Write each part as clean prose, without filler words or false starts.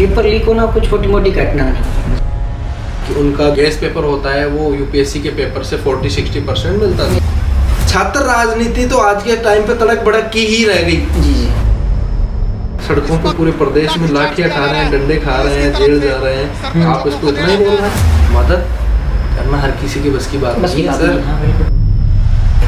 Paper leak होना कोई छोटी मोटी घटना नहीं। कि उनका गैस पेपर होता है वो यूपीएससी के पेपर से 40-60% मिलता है। छात्र राजनीति तो आज के टाइम पे तड़क भड़क की ही रह गई। जी जी। सड़कों पे पूरे प्रदेश में लाठियां खा रहे हैं, डंडे खा रहे हैं, जेल जा रहे हैं। आप इसको इतना ही बोल रहे हैं? मदद करना हर किसी की बस की बात नहीं है सर। हाँ, बिल्कुल।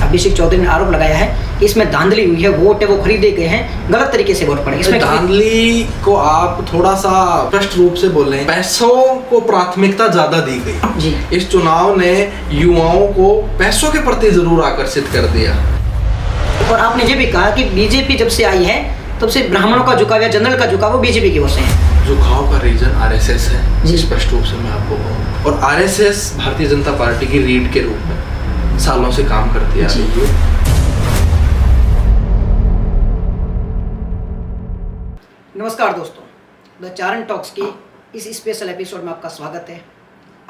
अभिषेक चौधरी ने आरोप लगाया है कि इसमें धांधली हुई है, वोट है वो खरीदे गए हैं, गलत तरीके से वोट पड़े। इसमें धांधली को आप थोड़ा सा स्पष्ट रूप से बोलें, पैसों को प्राथमिकता ज्यादा दी गई जी। इस चुनाव ने युवाओं को पैसों के प्रति जरूर आकर्षित कर दिया। और आपने ये भी कहा कि बीजेपी जब से आई है तब से ब्राह्मणों का झुकाव या जनरल का झुकाव वो बीजेपी की ओर से है। झुकाव का रीजन आरएसएस है जी। स्पष्ट रूप से मैं आपको कहूँ। और आरएसएस भारतीय जनता पार्टी की रीढ़ के रूप में सालों से काम करती आ रही है। नमस्कार दोस्तों, द चारण टॉक्स की इस स्पेशल एपिसोड में आपका स्वागत है।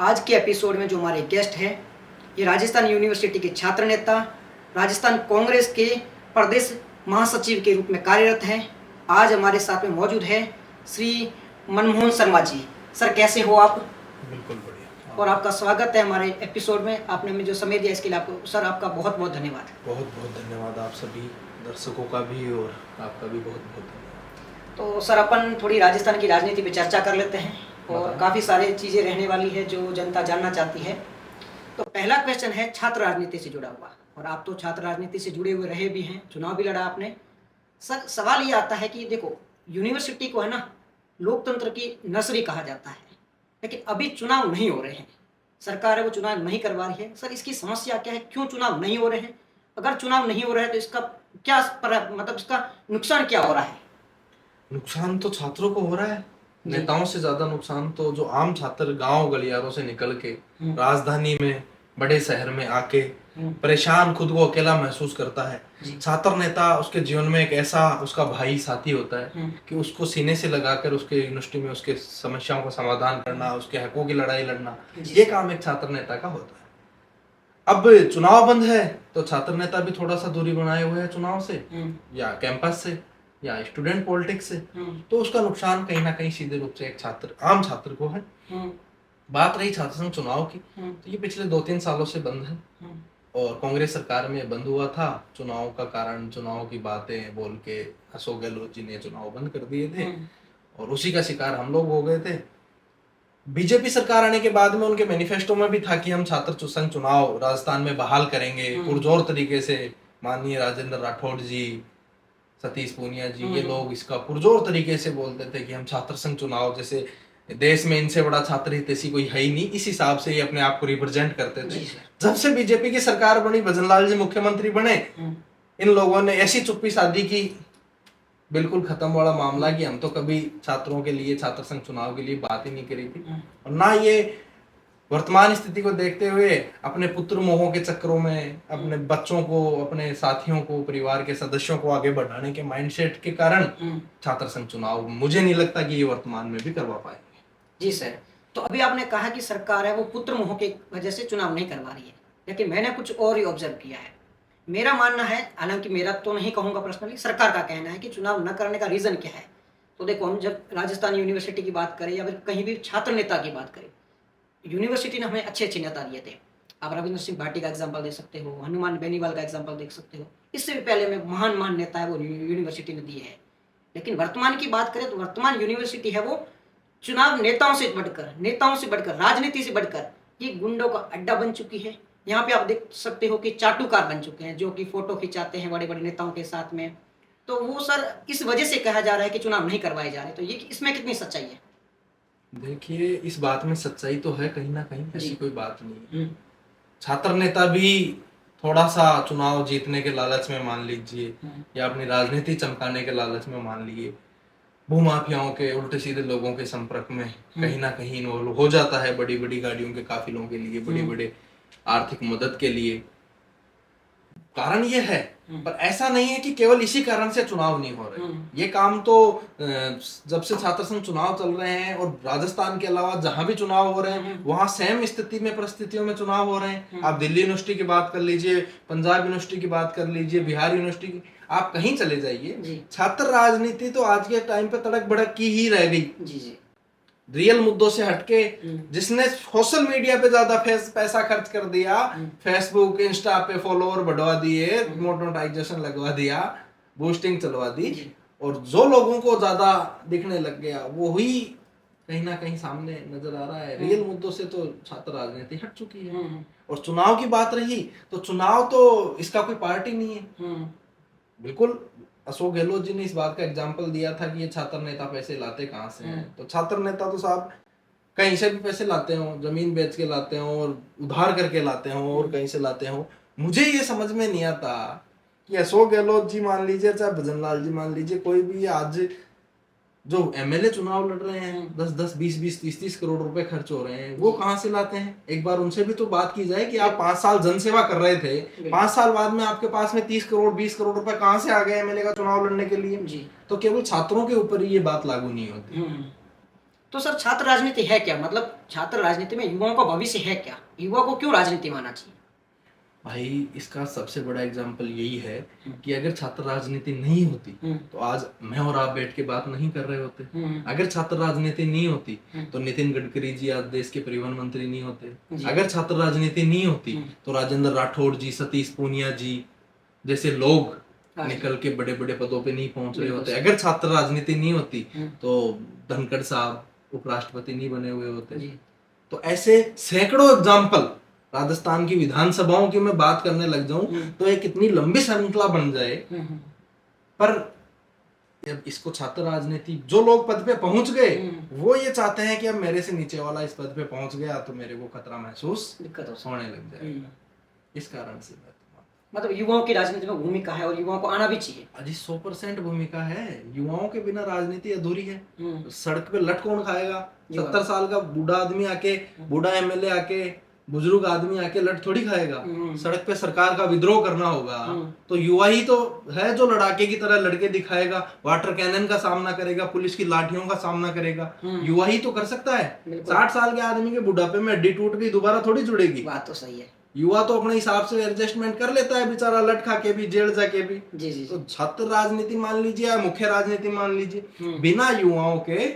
आज के एपिसोड में जो हमारे गेस्ट हैं ये राजस्थान यूनिवर्सिटी के छात्र नेता, राजस्थान कांग्रेस के प्रदेश महासचिव के रूप में कार्यरत हैं। आज हमारे साथ में मौजूद है श्री मनमोहन शर्मा जी। सर कैसे हो आप? बिल्कुल बढ़िया। और आपका स्वागत है हमारे एपिसोड में। आपने हमें जो समय दिया इसके लिए आपको सर आपका बहुत बहुत धन्यवाद। बहुत बहुत धन्यवाद आप सभी दर्शकों का भी और आपका भी बहुत बहुत धन्यवाद। तो सर अपन थोड़ी राजस्थान की राजनीति पे चर्चा कर लेते हैं और काफ़ी सारी चीज़ें रहने वाली है जो जनता जानना चाहती है। तो पहला क्वेश्चन है छात्र राजनीति से जुड़ा हुआ, और आप तो छात्र राजनीति से जुड़े हुए रहे भी हैं, चुनाव भी लड़ा आपने। सर सवाल ये आता है कि देखो यूनिवर्सिटी को है ना लोकतंत्र की नर्सरी कहा जाता है, लेकिन अभी चुनाव नहीं हो रहे हैं, सरकार है वो चुनाव नहीं करवा रही है। सर इसकी समस्या क्या है, क्यों चुनाव नहीं हो रहे हैं? अगर चुनाव नहीं हो रहा है तो इसका क्या मतलब इसका नुकसान क्या हो रहा है? नुकसान तो छात्रों को हो रहा है, नेताओं से ज्यादा नुकसान तो जो आम छात्र गांव गलियारों से निकल के राजधानी में बड़े शहर में आके परेशान खुद को अकेला महसूस करता है। छात्र नेता उसके जीवन में एक ऐसा उसका भाई साथी होता है कि उसको सीने से लगाकर उसके यूनिवर्सिटी में उसके समस्याओं का समाधान करना, उसके हकों की लड़ाई लड़ना, ये काम एक छात्र नेता का होता है। अब चुनाव बंद है तो छात्र नेता भी थोड़ा सा दूरी बनाए हुए है चुनाव से या कैंपस से या स्टूडेंट पॉलिटिक्स से, तो उसका नुकसान कहीं ना कहीं सीधे रूप से एक छात्र आम छात्र को है। बात रही छात्र संघ चुनाव की, तो ये पिछले 2-3 सालों से बंद है और कांग्रेस सरकार में बंद हुआ था। चुनाव का कारण चुनाव की बातें बोल के अशोक गहलोत जी ने चुनाव बंद कर दिए थे और उसी का शिकार हम लोग हो गए थे। बीजेपी सरकार आने के बाद में उनके मैनिफेस्टो में भी था कि हम छात्र संघ चुनाव राजस्थान में बहाल करेंगे पुरजोर तरीके से। माननीय राजेंद्र राठौड़ जी, सतीश पूनिया जी, ये लोग इसका पुरजोर तरीके से बोलते थे कि हम छात्र संघ चुनाव, जैसे देश में इनसे बड़ा छात्र हित ऐसी कोई है ही नहीं, इस हिसाब से ये अपने आप को रिप्रेजेंट करते थे। जब से बीजेपी की सरकार बनी, भजनलाल जी मुख्यमंत्री बने, इन लोगों ने ऐसी चुप्पी साधी की बिल्कुल खत्म वाला मामला कि हम तो कभी छात्रों के लिए छात्र संघ चुनाव के लिए बात ही नहीं करी थी। और ना ये वर्तमान स्थिति को देखते हुए अपने पुत्र मोहों के चक्करों में अपने बच्चों को, अपने साथियों को, परिवार के सदस्यों को आगे बढ़ाने के माइंडसेट के कारण छात्र संघ चुनाव मुझे नहीं लगता कि ये वर्तमान में भी करवा पाएंगे। जी सर, तो अभी आपने कहा कि सरकार है वो पुत्र मोह की वजह से चुनाव नहीं करवा रही है, लेकिन मैंने कुछ और ही ऑब्जर्व किया है। मेरा मानना है, हालांकि मेरा तो नहीं कहूँगा पर्सनली, सरकार का कहना है कि चुनाव न करने का रीज़न क्या है। तो देखो हम जब राजस्थान यूनिवर्सिटी की बात करें या फिर कहीं भी छात्र नेता की बात करें, यूनिवर्सिटी ने हमें अच्छे अच्छे नेता दिए थे। आप रविंद्र सिंह भाटी का एग्जाम्पल दे सकते हो, हनुमान बेनीवाल का एग्जाम्पल देख सकते हो। इससे भी पहले में महान नेता है वो यूनिवर्सिटी ने दिए हैं। लेकिन वर्तमान की बात करें तो वर्तमान यूनिवर्सिटी है वो चुनाव नेताओं से बढ़कर राजनीति से बढ़कर ये गुंडों का अड्डा बन चुकी है। यहाँ पे आप देख सकते हो कि चाटुकार बन चुके हैं जो कि फोटो खिंचाते हैं बड़े बड़े नेताओं के साथ में। तो वो सर इस वजह से कहा जा रहा है कि चुनाव नहीं करवाए जा रहे, तो ये इसमें कितनी सच्चाई है? देखिए, इस बात में सच्चाई तो है कहीं ना कहीं, ऐसी कोई बात नहीं है। छात्र नेता भी थोड़ा सा चुनाव जीतने के लालच में मान लीजिए या अपनी राजनीति चमकाने के लालच में मान लीजिए, भूमाफियाओं के उल्टे सीधे लोगों के संपर्क में कहीं ना कहीं इन्वॉल्व हो जाता है, बड़ी बड़ी गाड़ियों के काफिलों के लिए, बड़े बड़े आर्थिक मदद के लिए। कारण ये है, पर ऐसा नहीं है कि केवल इसी कारण से चुनाव नहीं हो रहे। ये काम तो जब से छात्र संघ चुनाव चल रहे हैं और राजस्थान के अलावा जहां भी चुनाव हो रहे हैं वहां सेम स्थिति में परिस्थितियों में चुनाव हो रहे हैं। आप दिल्ली यूनिवर्सिटी की बात कर लीजिए, पंजाब यूनिवर्सिटी की बात कर लीजिए, बिहार यूनिवर्सिटी की, आप कहीं चले जाइए, छात्र राजनीति तो आज के टाइम पे तड़क भड़क की ही रह गई। जी जी। रियल मुद्दों से हटके जिसने सोशल मीडिया पे ज्यादा पैसा खर्च कर दिया, फेसबुक इंस्टा पे फॉलोअर बढ़वा दिए, मोनेटाइजेशन लगवा दिया, बूस्टिंग चलवा दी, और जो लोगों को ज्यादा दिखने लग गया वो ही कहीं ना कहीं सामने नजर आ रहा है। रियल मुद्दों से तो छात्र राजनीति हट चुकी है। और चुनाव की बात रही तो चुनाव तो इसका कोई पार्टी नहीं है। बिल्कुल अशोक गहलोत जी ने इस बात का एग्जाम्पल दिया था कि ये छात्र नेता पैसे लाते कहाँ से हैं। तो छात्र नेता तो साहब कहीं से भी पैसे लाते हो, जमीन बेच के लाते हो और उधार करके लाते हो और कहीं से लाते हो। मुझे ये समझ में नहीं आता कि अशोक गहलोत जी मान लीजिए, चाहे भजन लाल जी मान लीजिए, कोई भी आज जो एमएलए चुनाव लड़ रहे हैं 10-10, 20-20, 30-30 करोड़ रुपए खर्च हो रहे हैं, वो कहाँ से लाते हैं? एक बार उनसे भी तो बात की जाए कि आप 5 साल जनसेवा कर रहे थे, 5 साल बाद में आपके पास में 30 करोड़ 20 करोड़ रुपए कहाँ से आ गए एमएलए का चुनाव लड़ने के लिए जी। तो केवल छात्रों के ऊपर ही ये बात लागू नहीं होती। तो सर छात्र राजनीति है क्या? मतलब छात्र राजनीति में युवाओं का भविष्य है क्या? युवा को क्यों राजनीति मानना चाहिए? भाई इसका सबसे बड़ा एग्जाम्पल यही है कि अगर छात्र राजनीति नहीं होती तो आज मैं और आप बैठ के बात नहीं कर रहे होते। अगर छात्र राजनीति नहीं होती तो नितिन गडकरी जी आज देश के परिवहन मंत्री नहीं होते। अगर छात्र राजनीति नहीं होती तो राजेंद्र राठौड़ जी, सतीश पूनिया जी जैसे लोग निकल के बड़े बड़े पदों पे नहीं पहुंच रहे होते। अगर छात्र राजनीति नहीं होती तो धनखड़ साहब उपराष्ट्रपति नहीं बने हुए होते। तो ऐसे सैकड़ों एग्जाम्पल, राजस्थान की विधानसभाओं की मैं बात करने लग जाऊं तो एक इतनी लंबी श्रृंखला बन जाए। पर अब इसको छात्र राजनीति, जो लोग पद पे पहुंच गए वो ये चाहते हैं कि अब मेरे से नीचे वाला इस पद पे पहुंच गया तो मेरे को खतरा महसूस होने लग जाएगा। इस कारण से मतलब युवाओं की राजनीति में भूमिका है और युवाओं को आना भी चाहिए। अजी 100% भूमिका है। युवाओं के बिना राजनीति अधूरी है। सड़क पे लट कौन खाएगा? 70 साल का बूढ़ा आदमी आके, बूढ़ा एमएलए आके, बुजुर्ग आदमी आके लट थोड़ी खाएगा। सड़क पे सरकार का विद्रोह करना होगा तो युवा ही तो है जो लड़ाके की तरह लड़के दिखाएगा, वाटर कैनन का सामना करेगा, पुलिस की लाठियों का सामना करेगा। युवा ही तो कर सकता है। 60 साल के आदमी के बुढ़ापे में हड्डी टूट गई दोबारा थोड़ी जुड़ेगी। बात तो सही है। युवा तो अपने हिसाब से एडजस्टमेंट कर लेता है बेचारा, लट खा के भी, जेल जाके भी। जी। तो छात्र राजनीति मान लीजिए या मुख्य राजनीति मान लीजिए, बिना युवाओं के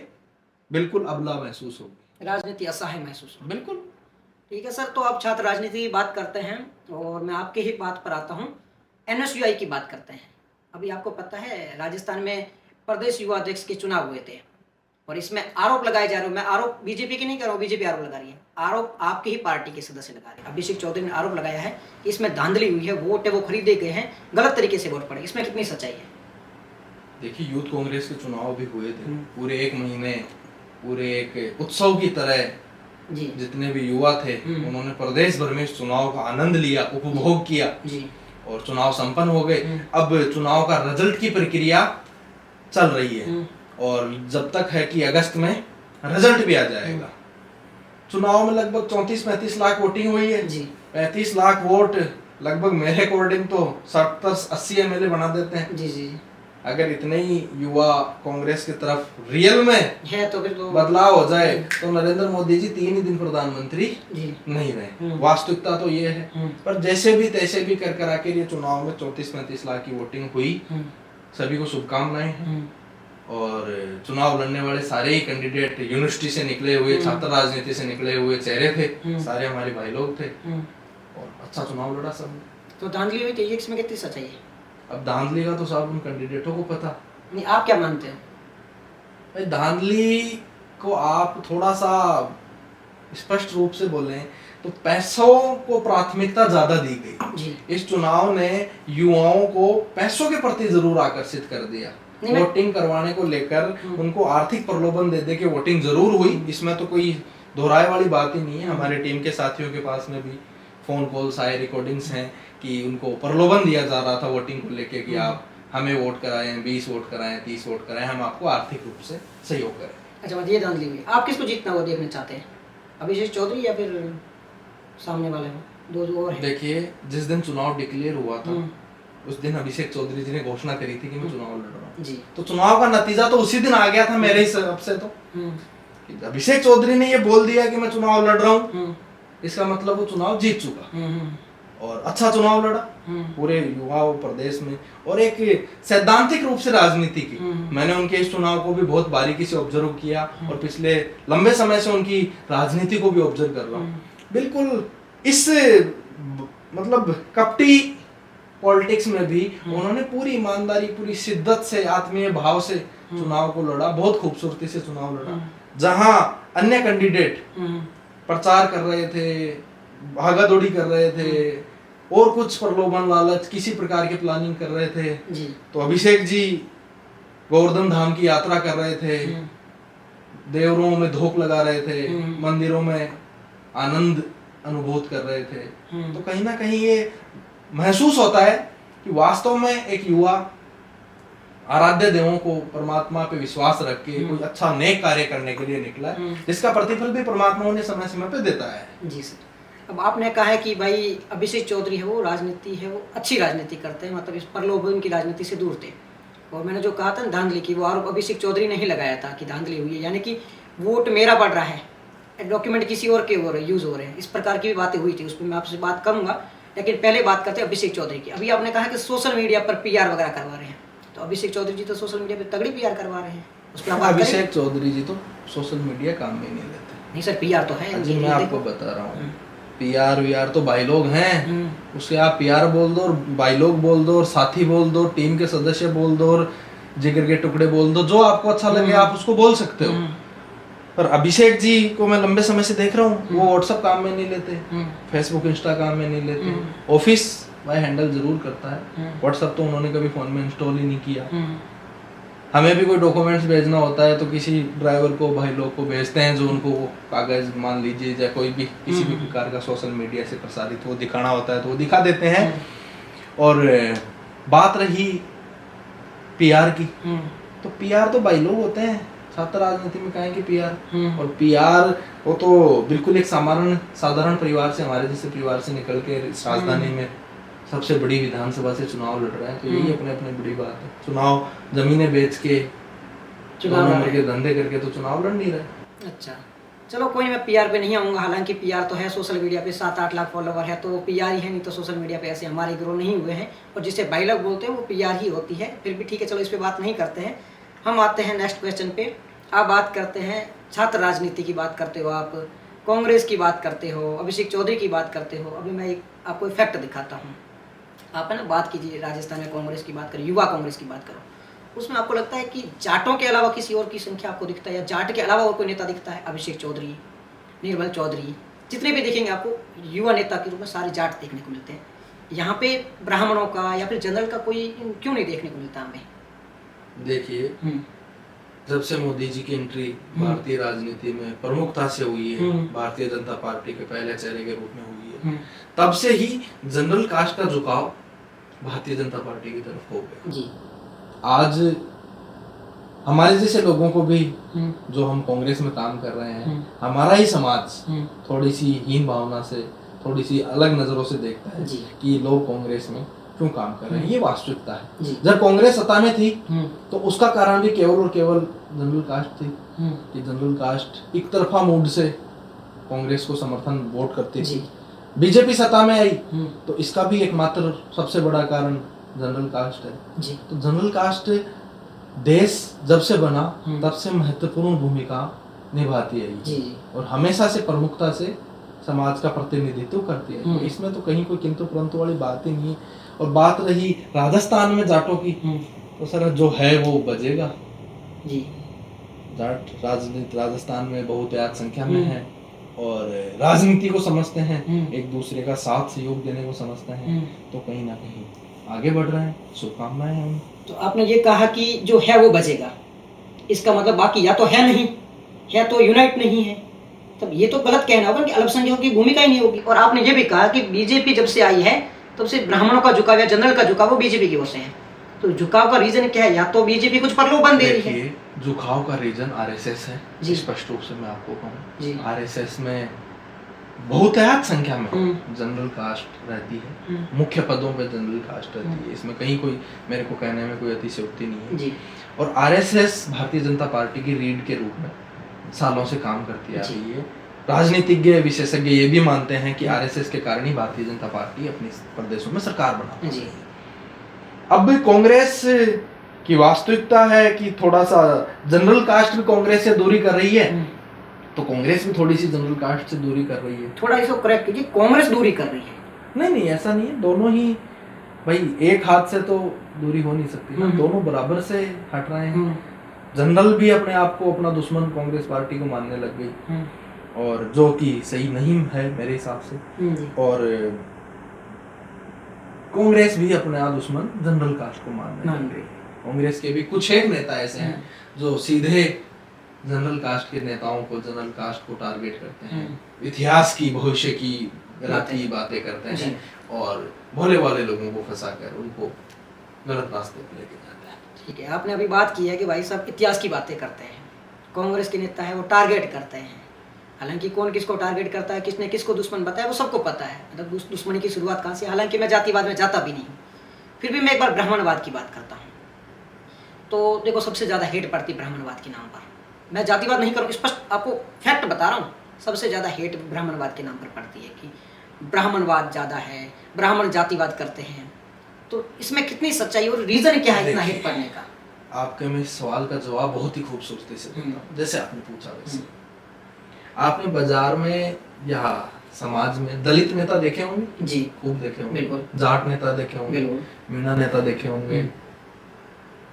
बिल्कुल अबला महसूस होगी, राजनीति असहाय महसूस होगी। बिल्कुल। ठीक है सर, तो आप छात्र राजनीति की बात करते हैं और मैं आपके ही बात पर आता हूँ, एनएसयूआई की बात करते हैं। अभी आपको पता है राजस्थान में प्रदेश युवा अध्यक्ष के चुनाव हुए थे और इसमें आरोप लगाए जा रहे हैं। मैं आरोप बीजेपी की नहीं कर रहा हूँ, बीजेपी आरोप लगा रही है, आरोप आपकी ही पार्टी के सदस्य लगा रहे हैं। अभिषेक चौधरी ने आरोप लगाया है कि इसमें धांधली हुई है, वोट है वो खरीदे गए हैं, गलत तरीके से वोट पड़े। इसमें कितनी सच्चाई है? देखिए यूथ कांग्रेस के चुनाव भी हुए थे, पूरे 1 महीने पूरे एक उत्सव की तरह जी। जितने भी युवा थे उन्होंने प्रदेश भर में इस चुनाव का आनंद लिया, उपभोग किया जी। और चुनाव संपन्न हो गए। अब चुनाव का रिजल्ट की प्रक्रिया चल रही है और जब तक है कि अगस्त में रिजल्ट भी आ जाएगा। चुनाव में लगभग 34-35 लाख वोटिंग हुई है जी। 35 लाख वोट लगभग मेरे अकॉर्डिंग तो 70-80 एमएलए बना देते हैं जी। अगर इतने ही युवा कांग्रेस की तरफ रियल में है तो फिर तो बदलाव हो जाए तो नरेंद्र मोदी जी 3 ही दिन प्रधानमंत्री नहीं रहे। वास्तविकता तो ये है। पर जैसे भी तैसे भी कर आके ये चुनाव में 34-35 लाख की वोटिंग हुई। सभी को शुभकामनाएं हैं। और चुनाव लड़ने वाले सारे ही कैंडिडेट यूनिवर्सिटी से निकले हुए, छात्र राजनीति से निकले हुए चेहरे थे, सारे हमारे भाई लोग थे और अच्छा चुनाव लड़ा सब। तो धांधली हुई थी, इसमें कितनी सच्चाई है? अब धांधली का तो साहब उन कैंडिडेटों को पता नहीं, आप क्या मानते हैं? भाई धांधली को आप थोड़ा सा स्पष्ट रूप से बोलें तो पैसों को प्राथमिकता ज्यादा दी गई जी। इस चुनाव ने युवाओं को पैसों के प्रति जरूर आकर्षित कर दिया। वोटिंग करवाने को लेकर उनको आर्थिक प्रलोभन दे दे के वोटिंग जरूर हुई, इसमें तो कोई दोहराए वाली बात ही नहीं है। हमारे टीम के साथियों के पास में भी फोन कॉल्स आए, रिकॉर्डिंग्स हैं कि उनको प्रलोभन दिया जा रहा था वोटिंग को लेके कि आप हमें वोट कराएं, 20 वोट कराएं, 30 वोट कराएं, हम आपको आर्थिक रूप से सहयोग करें। अच्छा, मतलब ये धांधली हुई। आप किसको जीतना वो देखना चाहते हैं, अभिषेक चौधरी या फिर सामने वाले दो जो और हैं? देखिए जिस दिन चुनाव डिक्लेयर हुआ था उस दिन अभिषेक चौधरी जी ने घोषणा करी थी कि मैं चुनाव लड़ रहा हूँ जी। तो चुनाव का नतीजा तो उसी दिन आ गया था मेरे हिसाब से। तो अभिषेक चौधरी ने ये बोल दिया कि मैं चुनाव लड़ रहा हूँ, इसका मतलब वो चुनाव जीत चुका। और अच्छा चुनाव लड़ा पूरे युवाओं प्रदेश में, और एक सैद्धांतिक रूप से राजनीति की। मैंने उनके इस चुनाव को भी बहुत बारीकी से ऑब्जर्व किया और पिछले लंबे समय से उनकी राजनीति को भी ऑब्जर्व कर रहा हूँ। बिल्कुल इस मतलब कपटी पॉलिटिक्स में भी उन्होंने पूरी ईमानदारी, पूरी शिद्दत से, आत्मीय भाव से चुनाव को लड़ा, बहुत खूबसूरती से चुनाव लड़ा। जहां अन्य कैंडिडेट प्रचार कर रहे थे, भागा दौड़ी कर रहे थे और कुछ प्रलोभन लालच किसी प्रकार की प्लानिंग कर रहे थे जी। तो अभिषेक जी गोवर्धन धाम की यात्रा कर रहे थे, देवरों में धूप लगा रहे थे, मंदिरों में आनंद अनुभूत कर रहे थे। तो कहीं ना कहीं ये महसूस होता है कि वास्तव में एक युवा आराध्य देवों को, परमात्मा पे विश्वास रख के कोई अच्छा नेक कार्य करने के लिए निकला है, जिसका प्रतिफल भी परमात्मा उन्हें समय समय पे देता है। जी सर। अब आपने कहा है कि भाई अभिषेक चौधरी है वो राजनीति है, वो अच्छी राजनीति करते हैं, मतलब इस प्रलोभन की राजनीति से दूर थे। और मैंने जो कहा था धांधली की, वो आरोप अभिषेक चौधरी ने ही लगाया था कि धांधली हुई है, यानी कि वोट मेरा बढ़ रहा है, डॉक्यूमेंट किसी और के यूज हो रहे हैं, इस प्रकार की भी बातें हुई थी। उस पर मैं आपसे बात करूंगा, लेकिन पहले बात करते हैं अभिषेक चौधरी की। अभी आपने कहा कि सोशल मीडिया पर PR वगैरह करवा रहे हैं, तो अभिषेक चौधरी जी तो सोशल मीडिया पर तगड़ी PR करवा रहे हैं, उस पर अभिषेक चौधरी जी तो सोशल मीडिया काम में नहीं लेते। नहीं सर, PR तो है जी, मैं आपको बता रहा हूँ, PR तो भाई लोग हैं, उसके आप PR बोल दो और भाई लोग बोल दो और साथी बोल दो, टीम के सदस्य बोल दो और जिगर के टुकड़े बोल दो, जो आपको अच्छा लगे आप उसको बोल सकते हो। पर अभिषेक जी को मैं लंबे समय से देख रहा हूँ, वो WhatsApp काम में नहीं लेते, Facebook इंस्टा काम में नहीं लेते, ऑफिस भाई हैंडल जरूर करता है, WhatsApp तो उन्होंने कभी फोन में इंस्टॉल ही नहीं किया। हमें भी कोई डॉक्यूमेंट्स भेजना होता है तो किसी ड्राइवर को, भाई लोग को भेजते हैं, जो उनको कागज मान लीजिए या कोई भी किसी भी प्रकार का सोशल मीडिया से प्रसारित वो दिखाना होता है तो वो दिखा देते हैं। और बात रही PR की, तो PR तो भाई लोग होते हैं, छात्र राजनीति में कहें कि PR, और PR वो तो बिल्कुल एक साधारण परिवार से, हमारे जैसे परिवार से निकल के राजधानी में सबसे बड़ी विधानसभा से चुनाव लड़ रहा है, तो यही अपने अपने बड़ी बात है। चुनाव जमीनें बेच के, चुनाव के धंधे करके तो चुनाव लड़ नहीं रहे। अच्छा, चलो कोई मैं PR पे नहीं आऊँगा, हालांकि PR तो है, सोशल मीडिया पे 7-8 लाख फॉलोवर है, तो वो PR ही है, नहीं तो सोशल मीडिया पे ऐसे हमारे ग्रो नहीं हुए हैं, और जिसे भाई लोग बोलते हैं वो PR ही होती है। फिर भी ठीक है, चलो इस पर बात नहीं करते हैं, हम आते हैं नेक्स्ट क्वेश्चन पे। आप बात करते हैं छात्र राजनीति की बात करते हो, आप कांग्रेस की बात करते हो, अभिषेक चौधरी की बात करते हो। अभी मैं आपको एक फैक्ट दिखाता हूँ, आप है ना बात कीजिए राजस्थान में कांग्रेस की बात करें, युवा कांग्रेस की बात करो, उसमें आपको लगता है कि जाटों के अलावा किसी और की संख्या आपको दिखता है, या जाट के अलावा और कोई नेता दिखता है? अभिषेक चौधरी, निर्मल चौधरी, जितने भी देखेंगे आपको युवा नेता के रूप में सारे जाट देखने को मिलते हैं। यहाँ पे ब्राह्मणों का या फिर जनरल का कोई क्यों नहीं देखने को मिलता हमें? देखिए, जब से मोदी जी की एंट्री भारतीय राजनीति में प्रमुखता से हुई है, भारतीय जनता पार्टी के पहले चेहरे के रूप में हुई है, तब से ही जनरल कास्ट का झुकाव भारतीय जनता पार्टी की तरफ हो गया जी। आज हमारे जैसे लोगों को भी, जो हम कांग्रेस में काम कर रहे हैं, हमारा ही समाज थोड़ी सी हीन भावना से, थोड़ी सी अलग नजरों से देखता है कि लोग कांग्रेस में क्यों काम कर रहे हैं। ये वास्तविकता है। जब कांग्रेस सत्ता में थी तो उसका कारण भी केवल और केवल जनरल कास्ट थी, कि जनरल कास्ट एक तरफा मूड से कांग्रेस को समर्थन वोट करती थी। बीजेपी सत्ता में आई तो इसका भी एकमात्र सबसे बड़ा कारण जनरल कास्ट है। तो जनरल कास्ट देश जब से बना तब से महत्वपूर्ण भूमिका निभाती है और हमेशा से प्रमुखता से समाज का प्रतिनिधित्व करती है। तो इसमें तो कहीं कोई किंतु परंतु वाली बात ही नहीं है। और बात रही राजस्थान में जाटों की, तो सर जो है वो बजेगा जी। जाट राजनीति राजस्थान में बहुत याद संख्या में है और राजनीति को समझते हैं, एक दूसरे का साथ सहयोग देने को समझते हैं, तो कहीं ना कहीं आगे बढ़ रहे हैं। शुभकामनाएं हैं। तो आपने ये कहा कि जो है वो बजेगा, इसका मतलब बाकी या तो है नहीं, या तो यूनाइट नहीं है, तब ये तो गलत कहना होगा कि अल्पसंख्यकों की भूमिका ही नहीं होगी। और आपने ये भी कहा कि बीजेपी जब से आई है तब से ब्राह्मणों का झुकाव या जनरल का झुकाव वो बीजेपी की ओर से है। तो झुकाव का रीजन क्या है? या तो बीजेपी कुछ प्रलोभन दे रही है। झुकाव का रीजन आरएसएस है, स्पष्ट रूप से मैं आपको कहूँ। आरएसएस में बहुतायत संख्या में जनरल कास्ट रहती है, मुख्य पदों पे जनरल कास्ट रहती है। इसमें कहीं कोई मेरे को कहने में कोई अतिशयोक्ति नहीं है। और आरएसएस भारतीय जनता पार्टी की रीढ़ के रूप में सालों से काम करती आ रही है राजनीतिज्ञ विशेषज्ञ ये भी मानते हैं कि आरएसएस के कारण ही भारतीय जनता पार्टी अपने प्रदेशों में सरकार बना जी। अब कांग्रेस की वास्तविकता है कि थोड़ा सा जनरल कास्ट भी कांग्रेस से दूरी कर रही है, तो कांग्रेस भी थोड़ी सी जनरल कास्ट से दूरी कर रही है। थोड़ा इसको करेक्ट कीजिए, कांग्रेस दूरी कर रही है? नहीं ऐसा नहीं है, दोनों ही भाई एक हाथ से तो दूरी हो नहीं सकती ना, दोनों बराबर से हट रहे हैं। जनरल भी अपने आप को अपना दुश्मन कांग्रेस पार्टी को मानने लग गई, और जो कि सही नहीं है मेरे हिसाब से। और कांग्रेस भी अपना दुश्मन जनरल कास्ट को मानने लग गई। कांग्रेस के भी कुछ एक नेता ऐसे हैं जो सीधे जनरल कास्ट के नेताओं को, जनरल कास्ट को टारगेट करते हैं, इतिहास की, भविष्य की गलत ही बातें करते हैं और भोले वाले लोगों को फंसाकर उनको गलत रास्ते पे लेके जाते हैं। ठीक है, आपने अभी बात की है कि भाई साहब इतिहास की बातें करते हैं, कांग्रेस के नेता है वो टारगेट करते हैं। हालांकि कौन किसको टारगेट करता है, किसने किसको दुश्मन बताया, वो सबको पता है। मतलब दुश्मनी की शुरुआत कहाँ से? हालांकि मैं जातिवाद में जाता भी नहीं हूँ, फिर भी मैं एक बार ब्राह्मणवाद की बात करता हूँ। तो देखो, सबसे ज़्यादा हेट पड़ती ब्राह्मणवाद के नाम पर। मैं जातिवाद नहीं करूँ, स्पष्ट आपको फैक्ट बता रहा हूँ। सबसे ज़्यादा हेट ब्राह्मणवाद के नाम पर पड़ती है कि ब्राह्मणवाद ज़्यादा है, ब्राह्मण जातिवाद करते हैं। तो इसमें कितनी सच्चाई और रीज़न क्या है इतना हेट पड़ने का? आपके मैं इस सवाल का जवाब बहुत ही खूबसूरती से देता हूँ। जैसे आपने पूछा वैसे आपने बाजार में या समाज में दलित नेता देखे होंगे जी, खूब देखे होंगे, बिल्कुल। जाट नेता देखे होंगे, मीणा नेता देखे होंगे,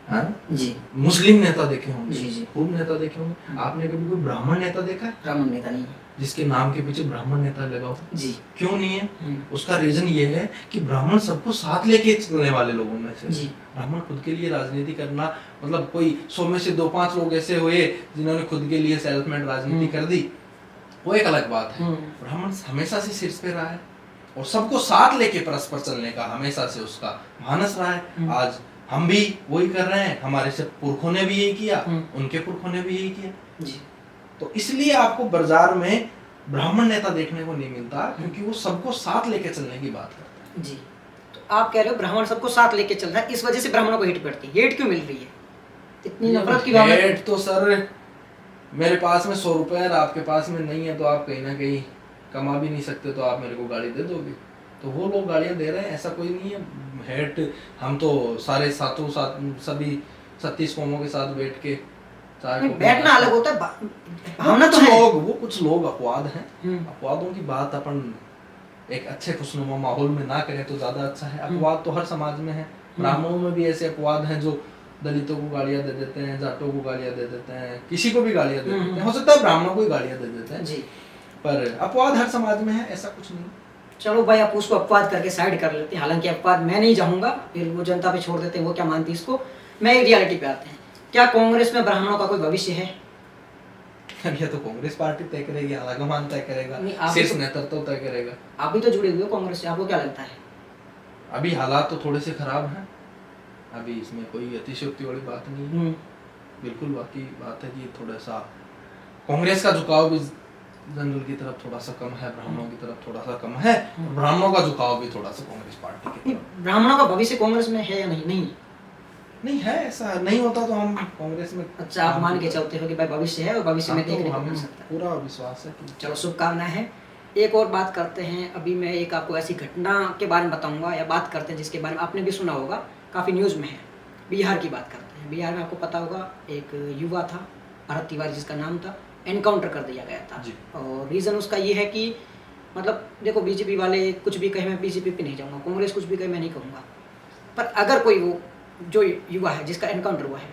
हाँ जी, मुस्लिम नेता देखे होंगे, जी, खूब नेता देखे होंगे। आपने कभी कोई ब्राह्मण नेता देखा है? ब्राह्मण नेता नहीं जिसके नाम के पीछे ब्राह्मण नेता लगा हो? जी। क्यों नहीं है? उसका रीजन ये है कि ब्राह्मण सबको साथ लेके चलने वाले लोगों में से जी। ब्राह्मण खुद के लिए राजनीति करना, मतलब कोई 100 में से 2-5 लोग ऐसे हुए जिन्होंने खुद के लिए सेल्फमेड राजनीति कर दी, वो एक अलग बात है। ब्राह्मण हमेशा से शीर्ष पे रहा है और सबको साथ लेके परस्पर चलने का हमेशा से उसका मानस रहा है। आज हम भी वही कर रहे हैं, हमारे से पुरखों ने भी यही किया, उनके पुरखों ने भी यही किया जी। तो इसलिए आपको बाजार में ब्राह्मण नेता देखने को नहीं मिलता, क्योंकि वो सबको साथ लेके चलने की बात करता है जी। तो आप कह रहे हो ब्राह्मण सबको साथ लेके चल रहा है, इस वजह से ब्राह्मणों को हेट पड़ती है। हेट क्यों मिल रही है? इतनी नफरत की भावना? हेट तो सर, मेरे पास में 100 रुपए है, आपके पास में नहीं है, तो आप कहीं ना कहीं कमा भी नहीं सकते, तो आप मेरे को गाड़ी दे दोगे, तो वो लोग गाड़ियां दे रहे हैं, ऐसा कोई नहीं है। हेट हम तो सारे साथों साथ सभी 36 कौमों के साथ बैठ के बैठना अलग होता है, भावना तो है। वो कुछ लोग अपवाद हैं, अपवादों की बात अपन एक अच्छे खुशनुमा माहौल में ना करें तो ज्यादा अच्छा है। अपवाद तो हर समाज में है, ब्राह्मणों में भी ऐसे अपवाद हैं जो दलितों को गालियां दे देते हैं, जाटों को गालियां दे देते हैं, किसी को भी गालियां दे देते हैं, हो सकता है ब्राह्मणों को ही गालियां दे देते हैं जी। पर अपवाद हर समाज में है, ऐसा कुछ नहीं। चलो भाई, आप उसको अपवाद करके साइड कर लेते हैं, हालांकि अपवाद मैं नहीं चाहूंगा, फिर वो जनता पे छोड़ देते हैं वो क्या मानती है इसको। मैं एक रियलिटी पे आते हैं, क्या कांग्रेस में ब्राह्मणों का कोई भविष्य है? ये तो कांग्रेस पार्टी तय करेगी, आलाकमान तय करेगा, शीर्ष नेतृत्व तो तय करेगा। आप भी तो जुड़े हुए हो कांग्रेस से, आपको क्या लगता है? अभी हालात तो थोड़े से खराब हैं, अभी इसमें कोई अतिशयोक्ति वाली बात नहीं है, बिल्कुल बाकी बात है कि थोड़ा सा कांग्रेस का झुकाव भी जनरल की तरफ थोड़ा सा कम है, ब्राह्मणों की तरफ थोड़ा सा कम है, ब्राह्मणों का झुकाव भी थोड़ा सा कांग्रेस पार्टी की तरफ। ब्राह्मणों का भविष्य कांग्रेस में है या नहीं? नहीं है, ऐसा नहीं होता तो हम कांग्रेस में। अच्छा, आप मान के चलते हो कि भाई भविष्य है और भविष्य में देखने को मिल सकता है, पूरा विश्वास है। चलो, शुभकामनाएं हैं। एक और बात करते हैं, अभी मैं एक आपको ऐसी घटना के बारे में बताऊंगा, या बात करते हैं जिसके बारे में आपने भी सुना होगा, काफ़ी न्यूज़ में है। बिहार की बात करते हैं। बिहार में आपको पता होगा एक युवा था, भरत तिवारी जिसका नाम था, एनकाउंटर कर दिया गया था। और रीज़न उसका ये है कि मतलब देखो, बीजेपी वाले कुछ भी कहे, मैं बीजेपी पे नहीं जाऊँगा, कांग्रेस कुछ भी कहे मैं नहीं कहूँगा, पर अगर कोई वो जो युवा है जिसका एनकाउंटर हुआ है,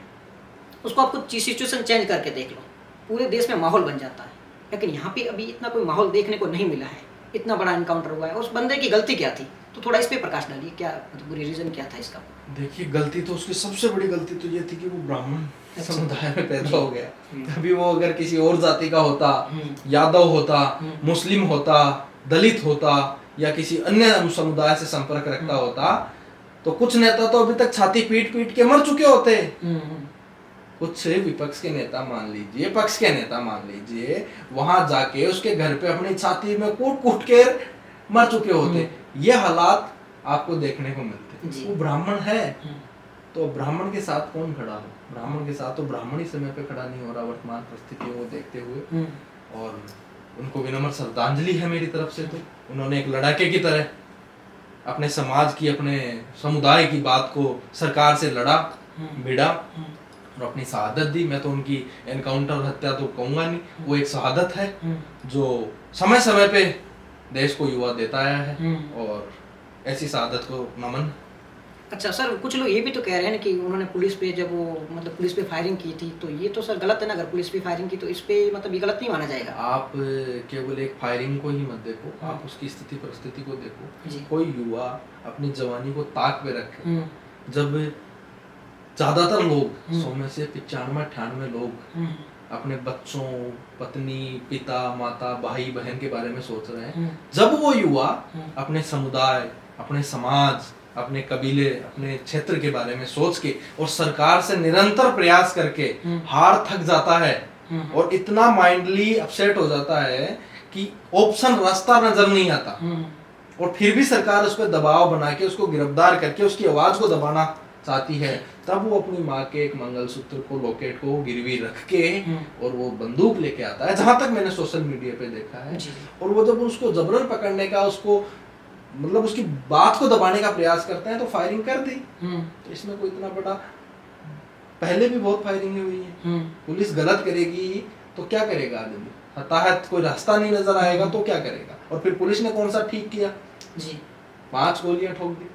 उसको आप कुछ सिचुएशन चेंज करके देख लो, पूरे देश में माहौल बन जाता है। लेकिन यहाँ पे अभी इतना कोई माहौल देखने को नहीं मिला है, इतना बड़ा एनकाउंटर हुआ है, उस बंदे की गलती क्या थी? तो थोड़ा इस पे प्रकाश डालिए, क्या मतलब बुरी रीज़न क्या था इसका? देखिए, गलती तो उसकी सबसे बड़ी गलती तो ये थी कि वो ब्राह्मण समुदाय में पैदा हो गया। अभी वो अगर किसी और जाति का होता, यादव होता, मुस्लिम होता, दलित होता या किसी अन्य समुदाय से संपर्क रखता होता, तो कुछ नेता तो अभी तक छाती पीट पीट के मर चुके होते। कुछ विपक्ष के नेता मान लीजिए, पक्ष के नेता मान लीजिए, वहां जाके उसके घर पे अपनी छाती में कूट कूट के मर चुके होते। ये हालात आपको देखने को मिलते। वो ब्राह्मण है तो ब्राह्मण के साथ कौन खड़ा हो? ब्राह्मण के साथ तो ब्राह्मण ही समय पे खड़ा नहीं हो रहा वर्तमान परिस्थितियों को देखते हुए। और उनको विनम्र श्रद्धांजलि है मेरी तरफ से। तो उन्होंने एक लड़ाके की तरह अपने समाज की, अपने समुदाय की बात को सरकार से लड़ा, भिड़ा और अपनी शहादत दी। मैं तो उनकी एनकाउंटर हत्या तो कहूंगा नहीं, वो एक शहादत है जो समय समय पे देश को युवा देता आया है, और ऐसी शहादत को नमन। अच्छा सर, कुछ लोग ये भी तो कह रहे हैं कि उन्होंने पुलिस पे, जब वो मतलब पुलिस पे फायरिंग की थी, तो ये तो सर गलत है ना। अगर पुलिस पे फायरिंग की तो इस पे मतलब ये गलत नहीं माना जाएगा। आप केवल एक फायरिंग को ही मत देखो, आप उसकी स्थिति परिस्थिति को देखो जी। कोई युवा अपनी जवानी को ताक पे रखे, जब ज्यादातर लोग 100 में से 95-98 लोग अपने बच्चों, पत्नी, पिता, माता, भाई बहन के बारे में सोच रहे हैं, जब वो युवा अपने समुदाय, अपने समाज, अपने कबीले, अपने क्षेत्र के बारे में सोच के और सरकार से निरंतर प्रयास करके हार थक जाता है और इतना माइंडली अपसेट हो जाता है कि ऑप्शन रास्ता नजर नहीं आता, और फिर भी सरकार उस पर दबाव बना के उसको गिरफ्तार करके उसकी आवाज को दबाना चाहती है, तब वो अपनी माँ के एक मंगलसूत्र को, लॉकेट को गिरवी रख के और वो बंदूक लेके आता है, जहां तक मैंने सोशल मीडिया पे देखा है। और वो जब उसको जबरन पकड़ने का, उसको मतलब उसकी बात को दबाने का प्रयास करते हैं, तो फायरिंग कर दी। तो इसमें कोई इतना बड़ा, पहले भी बहुत फायरिंग हुई है। पुलिस गलत करेगी तो क्या करेगा आदमी, हताहत कोई रास्ता नहीं नजर आएगा तो क्या करेगा। और फिर पुलिस ने कौन सा ठीक किया जी, 5 गोलियां ठोक दी,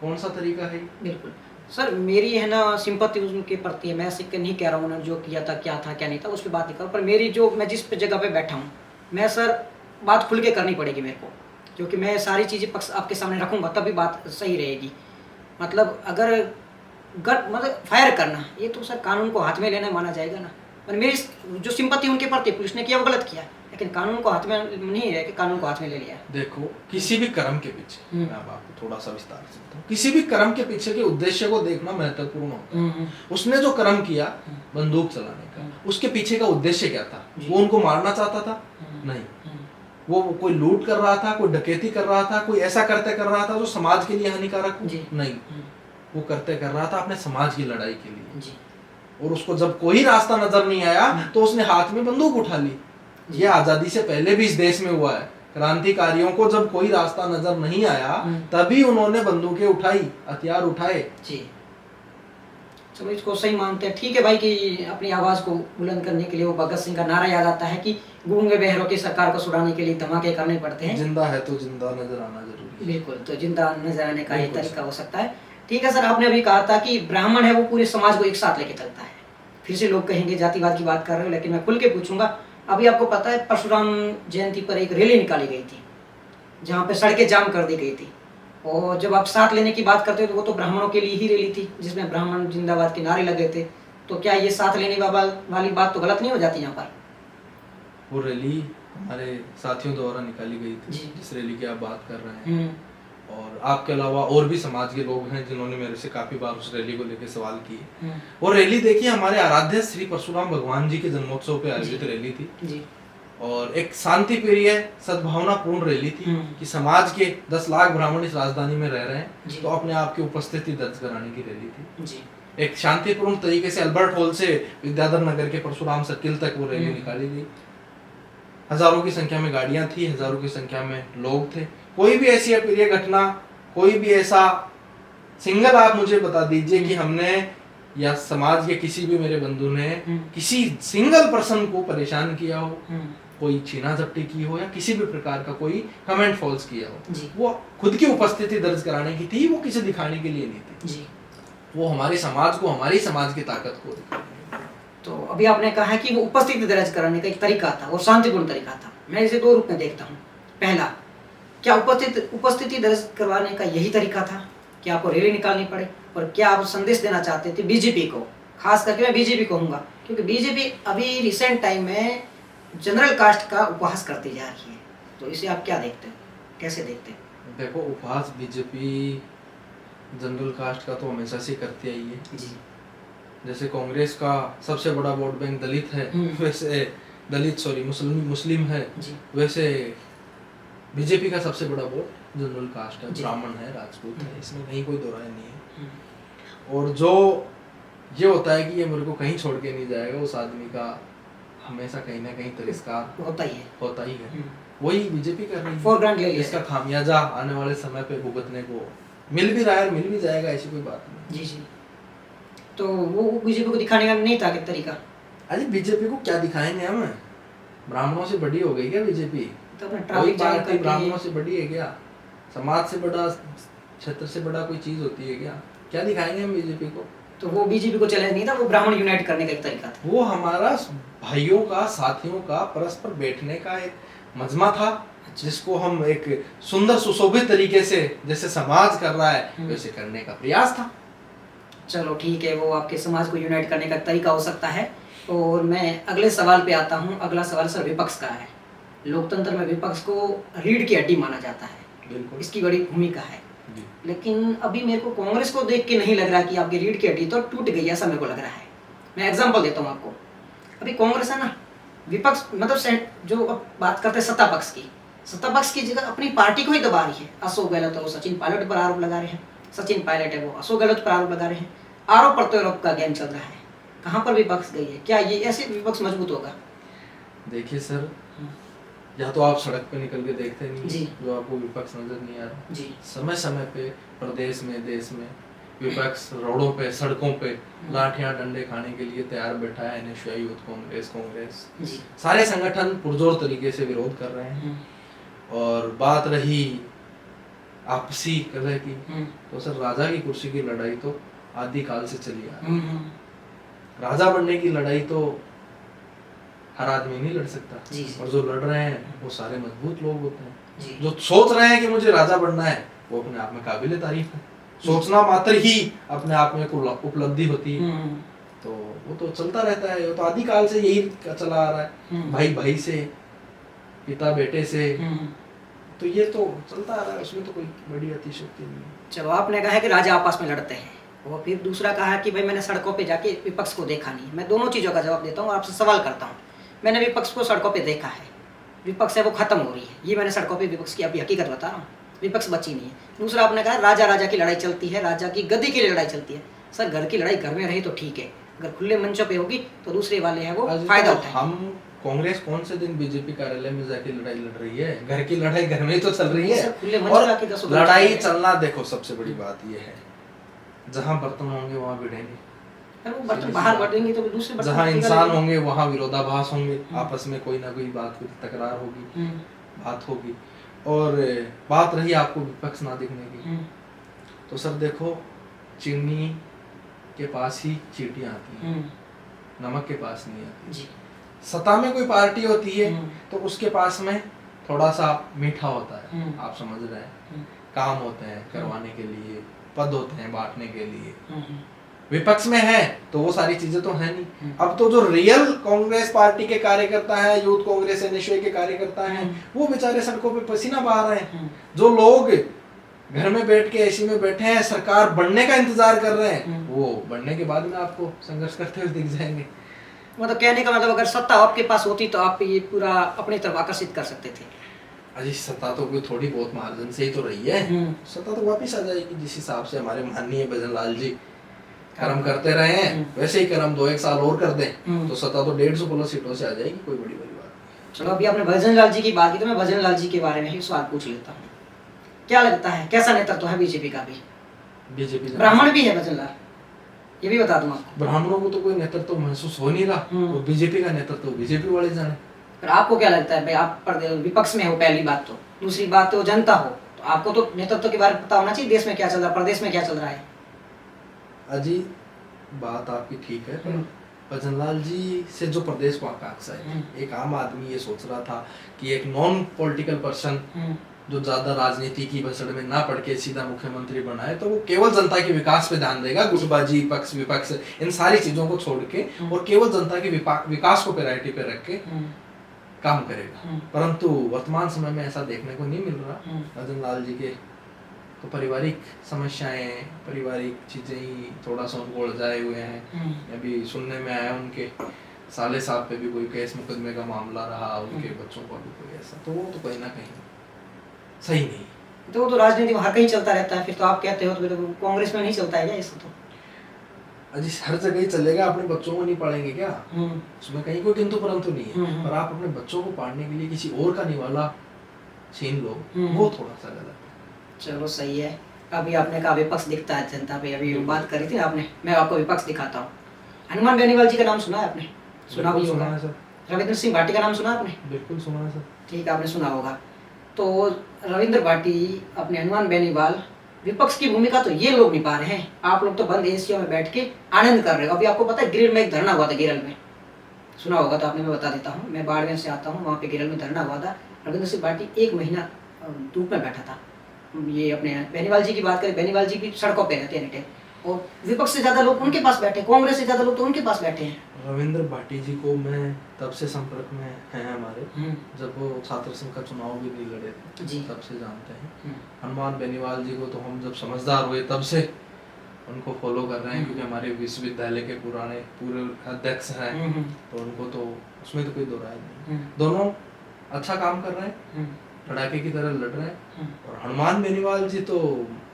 कौन सा तरीका है। बिल्कुल सर, मेरी है ना सिंपैथी उनके प्रति है। मैं सिक्के नहीं कह रहा हूँ उन्होंने जो किया था क्या था क्या नहीं था, उस पर बात नहीं करूँ, पर मेरी जो, मैं जिस जगह पे बैठा हूँ, मैं सर बात खुल के करनी पड़ेगी मेरे को, क्योंकि मैं सारी चीज़ें पक्ष आपके सामने रखूँगा तभी बात सही रहेगी। मतलब अगर मतलब फायर करना, ये तो सर कानून को हाथ में लेना माना जाएगा ना। पर मेरी जो सिंपैथी उनके प्रति, पुलिस ने किया वो गलत किया, लेकिन कानून को हाथ में नहीं है कि कानून को हाथ में ले लिया। देखो, किसी भी कर्म के पीछे, मैं अब आपको थोड़ा सा विस्तार से बताऊं, किसी भी कर्म के पीछे के उद्देश्य को देखना महत्वपूर्ण होता है। उसने जो कर्म किया बंदूक चलाने का, उसके पीछे का उद्देश्य क्या था? वो उनको मारना चाहता था? नहीं। वो कोई लूट कर रहा था, कोई डकैती कर रहा था, कोई ऐसा करते कर रहा था जो समाज के लिए हानिकारक हो? नहीं। वो करते कर रहा था अपने समाज की लड़ाई के लिए। और उसको जब कोई रास्ता नजर नहीं आया तो उसने हाथ में बंदूक उठा ली। ये आजादी से पहले भी इस देश में हुआ है। क्रांतिकारियों को जब कोई रास्ता नजर नहीं आया तभी उन्होंने बंदूकें उठाई, हथियार उठाए। जी, चलो इसको सही मानते हैं, ठीक है भाई, कि अपनी आवाज को बुलंद करने के लिए वो भगत सिंह का नारा याद आता है कि गूंगे बहरों की सरकार को छुड़ाने के लिए धमाके करने पड़ते हैं। जिंदा है तो जिंदा नजर आना जरूरी है। बिल्कुल, तो जिंदा नजर आने का ये तरीका हो सकता है। ठीक है सर, आपने अभी कहा था कि ब्राह्मण है वो पूरे समाज को एक साथ लेके चलता है। फिर से लोग कहेंगे जातिवाद की बात कर रहे हो, लेकिन मैं खुल के पूछूंगा, अभी आपको पता है परशुराम जयंती पर एक रैली निकाली गई थी जहाँ पे सड़कें जाम कर दी गई थी, और जब आप साथ लेने की बात करते हो तो वो तो ब्राह्मणों के लिए ही रैली थी जिसमें ब्राह्मण जिंदाबाद के नारे लगे थे। तो क्या ये साथ लेने वाली बात तो गलत नहीं हो जाती यहाँ पर? वो रैली हमारे साथियों द्वारा निकाली गई थी जिस रैली की आप बात कर रहे हैं, और आपके अलावा और भी समाज के लोग हैं जिन्होंने मेरे से काफी बार उस रैली को लेकर सवाल किए। और रैली देखिए, हमारे आराध्य श्री परशुराम भगवान जी के जन्मोत्सव पे आयोजित रैली थी जी। और एक शांति प्रिय, सद्भावना पूर्ण रैली थी कि समाज के 10 लाख ब्राह्मण इस राजधानी में रह रहे हैं, तो अपने आप की उपस्थिति दर्ज कराने की रैली थी जी। एक शांतिपूर्ण तरीके से अल्बर्ट हॉल से विद्याधर नगर के परशुराम सर्किल तक वो रैली निकाली गई। हजारों की संख्या में गाड़ियां थी, हजारों की संख्या में लोग थे। कोई भी ऐसी अप्रिय घटना, कोई भी ऐसा सिंगल आप मुझे बता दीजिए कि हमने या समाज के किसी भी मेरे बंधु ने किसी सिंगल पर्सन को परेशान किया हो, कोई छीना झपटी की हो, या किसी भी प्रकार का कोई कमेंट फॉल्स किया हो। वो खुद की उपस्थिति दर्ज कराने की थी, वो किसी दिखाने के लिए नहीं थी जी। वो हमारे समाज को, हमारी समाज की ताकत को दिखाने। तो अभी आपने कहा है कि वो उपस्थिति दर्ज कराने का एक तरीका था और शांतिपूर्ण तरीका था। मैं इसे 2 रूप में देखता हूँ। पहला, क्या उपस्थिति दर्ज करवाने का यही तरीका था कि आपको रैली निकालनी पड़े? और क्या आप संदेश देना चाहते थे बीजेपी को? खास करके मैं बीजेपी कहूँगा, क्योंकि बीजेपी अभी रिसेंट टाइम में जनरल कास्ट का उपहास करती जा रही है। तो इसे आप क्या देखते हैं, कैसे देखते हैं? देखो, उपहास बीजेपी जनरल कास्ट का तो हमेशा से करती आई है जी। जैसे कांग्रेस का सबसे बड़ा वोट बैंक दलित है, वैसे मुस्लिम है, वैसे बीजेपी का सबसे बड़ा वोट जनरल कास्ट है, ब्राह्मण है, राजपूत है, इसमें कहीं कोई दो राय नहीं है। और जो ये होता है कि ये मेरे को कहीं छोड़ के नहीं जाएगा, उस आदमी का हमेशा कहीं ना कहीं तिरस्कार होता ही है। होता ही है। वही बीजेपी कर रही है, फॉर ग्रांट ले लिया इसका खामियाजा आने वाले समय पे भुगतने को मिल भी रहा है, मिल भी जाएगा, ऐसी कोई बात नहीं। जी जी। तो वो बीजेपी को दिखाने का नहीं था कि तरीका। अरे बीजेपी को क्या दिखाएंगे हम, ब्राह्मणों से बड़ी हो गई क्या बीजेपी? तो अपना कोई ट्रैफिक जाम पार्टी करके ब्राह्मणों से बड़ी है क्या? समाज से बड़ा, क्षेत्र से बड़ा कोई चीज होती है क्या? क्या दिखाएंगे हम बीजेपी को? तो वो बीजेपी को चैलेंज नहीं था, वो ब्राह्मण यूनाइट करने का एक तरीका था। वो हमारा भाइयों का, साथियों का परस्पर बैठने का एक मजमा था, जिसको हम एक सुंदर सुशोभित तरीके से जैसे समाज कर रहा है वैसे करने का प्रयास था। चलो ठीक है, वो आपके समाज को यूनाइट करने का तरीका हो सकता है। और मैं अगले सवाल पे आता हूँ। अगला सवाल सर विपक्ष का है। लोकतंत्र में विपक्ष को रीढ़ की हड्डी माना जाता है, बिल्कुल इसकी बड़ी भूमिका है। जी। लेकिन अभी मेरे को कांग्रेस को देख के नहीं लग रहा कि आपकी रीढ़ की हड्डी तो टूट गई, ऐसा मेरे को लग रहा है। मैं एग्जांपल देता हूँ आपको। अभी कांग्रेस है ना, विपक्ष मतलब जो अब बात करते हैं सत्ता पक्ष की, सत्ता पक्ष की जगह अपनी पार्टी को ही दबा रही है। अशोक गहलोत है वो सचिन पायलट पर आरोप लगा रहे हैं, सचिन पायलट है वो अशोक गहलोत पर आरोप लगा रहे हैं। आरोप प्रत्यारोप का गेम चल रहा है। कहाँ पर विपक्ष गई है? क्या ये ऐसे विपक्ष मजबूत होगा? देखिए सर, या तो आप सड़क पे निकल के देखते नहीं जी। जो आपको विपक्ष नजर नहीं आ रहा जी। समय समय पे प्रदेश में, देश में विपक्ष रोडों पे, सड़कों पे लाठियां डंडे खाने के लिए तैयार बैठा है। एनएसयूआई, यूथ कांग्रेस जी। सारे संगठन पुरजोर तरीके से विरोध कर रहे हैं। और बात रही आपसी कलह की, तो सर राजा की कुर्सी की लड़ाई तो आदि काल से चली आ रही है। राजा बनने की लड़ाई तो हर आदमी नहीं लड़ सकता। जी। और जो लड़ रहे हैं वो सारे मजबूत लोग होते हैं। जी। जो सोच रहे हैं कि मुझे राजा बनना है, वो अपने आप में काबिल तारीफ है। सोचना मात्र ही अपने आप में एक उपलब्धि होती है। तो वो तो चलता रहता है, वो तो आदि काल से यही चला आ रहा है। भाई भाई से, पिता बेटे से, तो ये तो चलता आ रहा है, उसमें तो कोई बड़ी अतिशयोक्ति नहीं है। चलो, आपने कहा है कि राजा आपस में लड़ते हैं, और फिर दूसरा कहा कि भाई मैंने सड़कों पे जाके विपक्ष को देखा नहीं। मैं दोनों चीज़ों का जवाब देता हूँ और आपसे सवाल करता हूँ। मैंने विपक्ष को सड़कों पे देखा है, विपक्ष है वो खत्म हो रही है, ये मैंने सड़कों पे विपक्ष की अभी हकीकत बता रहा हूँ। विपक्ष बची नहीं है। दूसरा आपने कहा राजा की लड़ाई चलती है, राजा की गद्दी की लड़ाई चलती है। सर घर की लड़ाई घर में रही तो ठीक है, अगर खुले मंचों पे होगी तो दूसरे वाले हैं वो फायदा उठाएंगे। हम कांग्रेस कौन से दिन बीजेपी कार्यालय में जाके लड़ाई लड़ रही है? घर की लड़ाई घर में ही तो चल रही है। और लड़ाई चलना, देखो सबसे बड़ी बात ये है, जहाँ बर्तन होंगे वहाँ भिड़ेंगे, वो बर्तन बाहर बढ़ेंगे तो दूसरे बर्तन जहाँ इंसान होंगे वहाँ विरोधाभास होंगे, आपस में कोई ना कोई बात की तकरार होगी, बात होगी। और बात रही आपको विपक्ष ना दिखने की, तो सर देखो, चीनी के पास ही चींटियां आती हैं, नमक के पास नहीं आती जी। सत्ता में कोई पार्टी होती है तो उसके पास में थोड़ा सा मीठा होता है, आप समझ रहे हैं, काम होते हैं करवाने के लिए, पद होते हैं बांटने के लिए। विपक्ष में है तो वो सारी चीजें तो है नहीं। अब तो जो रियल कांग्रेस पार्टी के कार्यकर्ता है, यूथ कांग्रेस एनएसयूआई के कार्यकर्ता हैं, वो बेचारे सड़कों पे पसीना बहा रहे हैं। जो लोग घर में बैठ के एसी में बैठे हैं, सरकार बनने का इंतजार कर रहे हैं, वो बनने के बाद में आपको संघर्ष करते हुए दिख जाएंगे। मतलब कहने का मतलब, अगर सत्ता आपके पास होती तो आप ये पूरा अपनी तरफ आकर्षित कर सकते थे। अजी सत्ता तो कोई थोड़ी बहुत मार्जिन से ही तो रही है, सत्ता तो वापिस आ जाएगी जिस हिसाब से हमारे माननीय भजन लाल जी कर्म करते रहे हैं, वैसे ही कर्म 2-1 साल और कर दें तो सत्ता तो 150 सीटों से आ जाएगी, कोई बड़ी बड़ी बात। चलो, अभी आपने भजन लाल जी की बात की तो मैं भजन लाल जी के बारे में ही सवाल पूछ लेता हूँ। क्या लगता है कैसा नेतृत्व है बीजेपी का? भी बीजेपी ब्राह्मण भी है भजन लाल, ये भी बता दूं आपको। ब्राह्मणों को तो कोई नेतृत्व महसूस हो नहीं रहा, वो बीजेपी का नेतृत्व बीजेपी वाले जाने। पर आपको क्या लगता है भाई, आप विपक्ष में हो पहली बात तो, दूसरी बात तो जनता हो, तो आपको तो नेतृत्व के बारे में पता होना चाहिए, देश में क्या चल रहा है, प्रदेश में क्या चल रहा है। अजी बात आपकी ठीक है, पर भजनलाल जी से जो प्रदेश को आकांक्षा है, एक आम आदमी ये सोच रहा था कि एक नॉन पॉलिटिकल पर्सन जो ज्यादा राजनीति की भसड़ में ना पड़ के सीधा मुख्यमंत्री बनाए, तो वो केवल जनता के विकास पे ध्यान देगा, गुटबाजी, पक्ष विपक्ष इन सारी चीजों को छोड़ के, और केवल जनता के विकास को प्रायोरिटी पे रख के काम करेगा। परंतु वर्तमान समय में ऐसा देखने को नहीं मिल रहा। भजनलाल जी के तो पारिवारिक समस्याएं, पारिवारिक चीजें ही थोड़ा सा उनको उलझाए हुए हैं। अभी सुनने में आया उनके साले साहब पे भी कोई केस मुकदमे का मामला रहा, उनके बच्चों का भी कोई ऐसा, तो वो तो कहीं ना कहीं सही नहीं। तो वो तो राजनीति में हर कहीं चलता रहता है, फिर तो आप कहते हो तो कांग्रेस में नहीं चलता है क्या ऐसा? तो अजी हर जगह ही चलेगा, अपने बच्चों को नहीं पढ़ेंगे क्या? उसमें कहीं कोई किंतु परंतु नहीं है, पर आप अपने बच्चों को पढ़ने के लिए किसी और का निवाला छीन लो, वो थोड़ा सा गलत है। चलो सही है। अभी आपने कहा विपक्ष दिखता है जनता पे, अभी बात करी थी आपने, मैं आपको विपक्ष दिखाता हूँ। हनुमान बेनीवाल जी का नाम सुना है आपने? सुना भी सुना होगा। है सर। रविंद्र सिंह भाटी का नाम सुना आपने? बिल्कुल सुना है सर। ठीक है, आपने सुना होगा। तो रविंद्र भाटी, अपने हनुमान बेनीवाल, विपक्ष की भूमिका तो ये लोग निभा रहे हैं, आप लोग तो बंद एशिया में बैठ के आनंद कर रहे हो। अभी आपको पता है गिरिल में एक धरना हुआ था, गिरिल में सुना होगा तो आपने, मैं बता देता हूँ। मैं बाड़मेर से आता हूँ, वहाँ पे गिरिल में धरना हुआ था। रविंद्र सिंह भाटी 1 महीना धूप में बैठा था। ये अपने बेनीवाल जी की बात करें, बेनीवाल जी भी सड़कों पे रहते हैं, और विपक्ष से ज्यादा लोग उनके पास बैठे, कांग्रेस से ज्यादा लोग तो उनके पास बैठे हैं। रविंद्र भाटी जी को मैं तब से संपर्क में है हमारे, जब वो छात्र संघ का चुनाव भी नहीं लड़े थे जी। तब से जानते हैं। हनुमान बेनीवाल जी को तो हम जब समझदार हुए तब से उनको फॉलो कर रहे हैं, क्योंकि हमारे विश्वविद्यालय के पुराने पूर्व अध्यक्ष हैं, तो उनको तो उसमें तो कोई दो राय नहीं। दोनों अच्छा काम कर रहे हैं, लड़ाके की तरह लड़ रहे हैं। और हनुमान बेनीवाल जी तो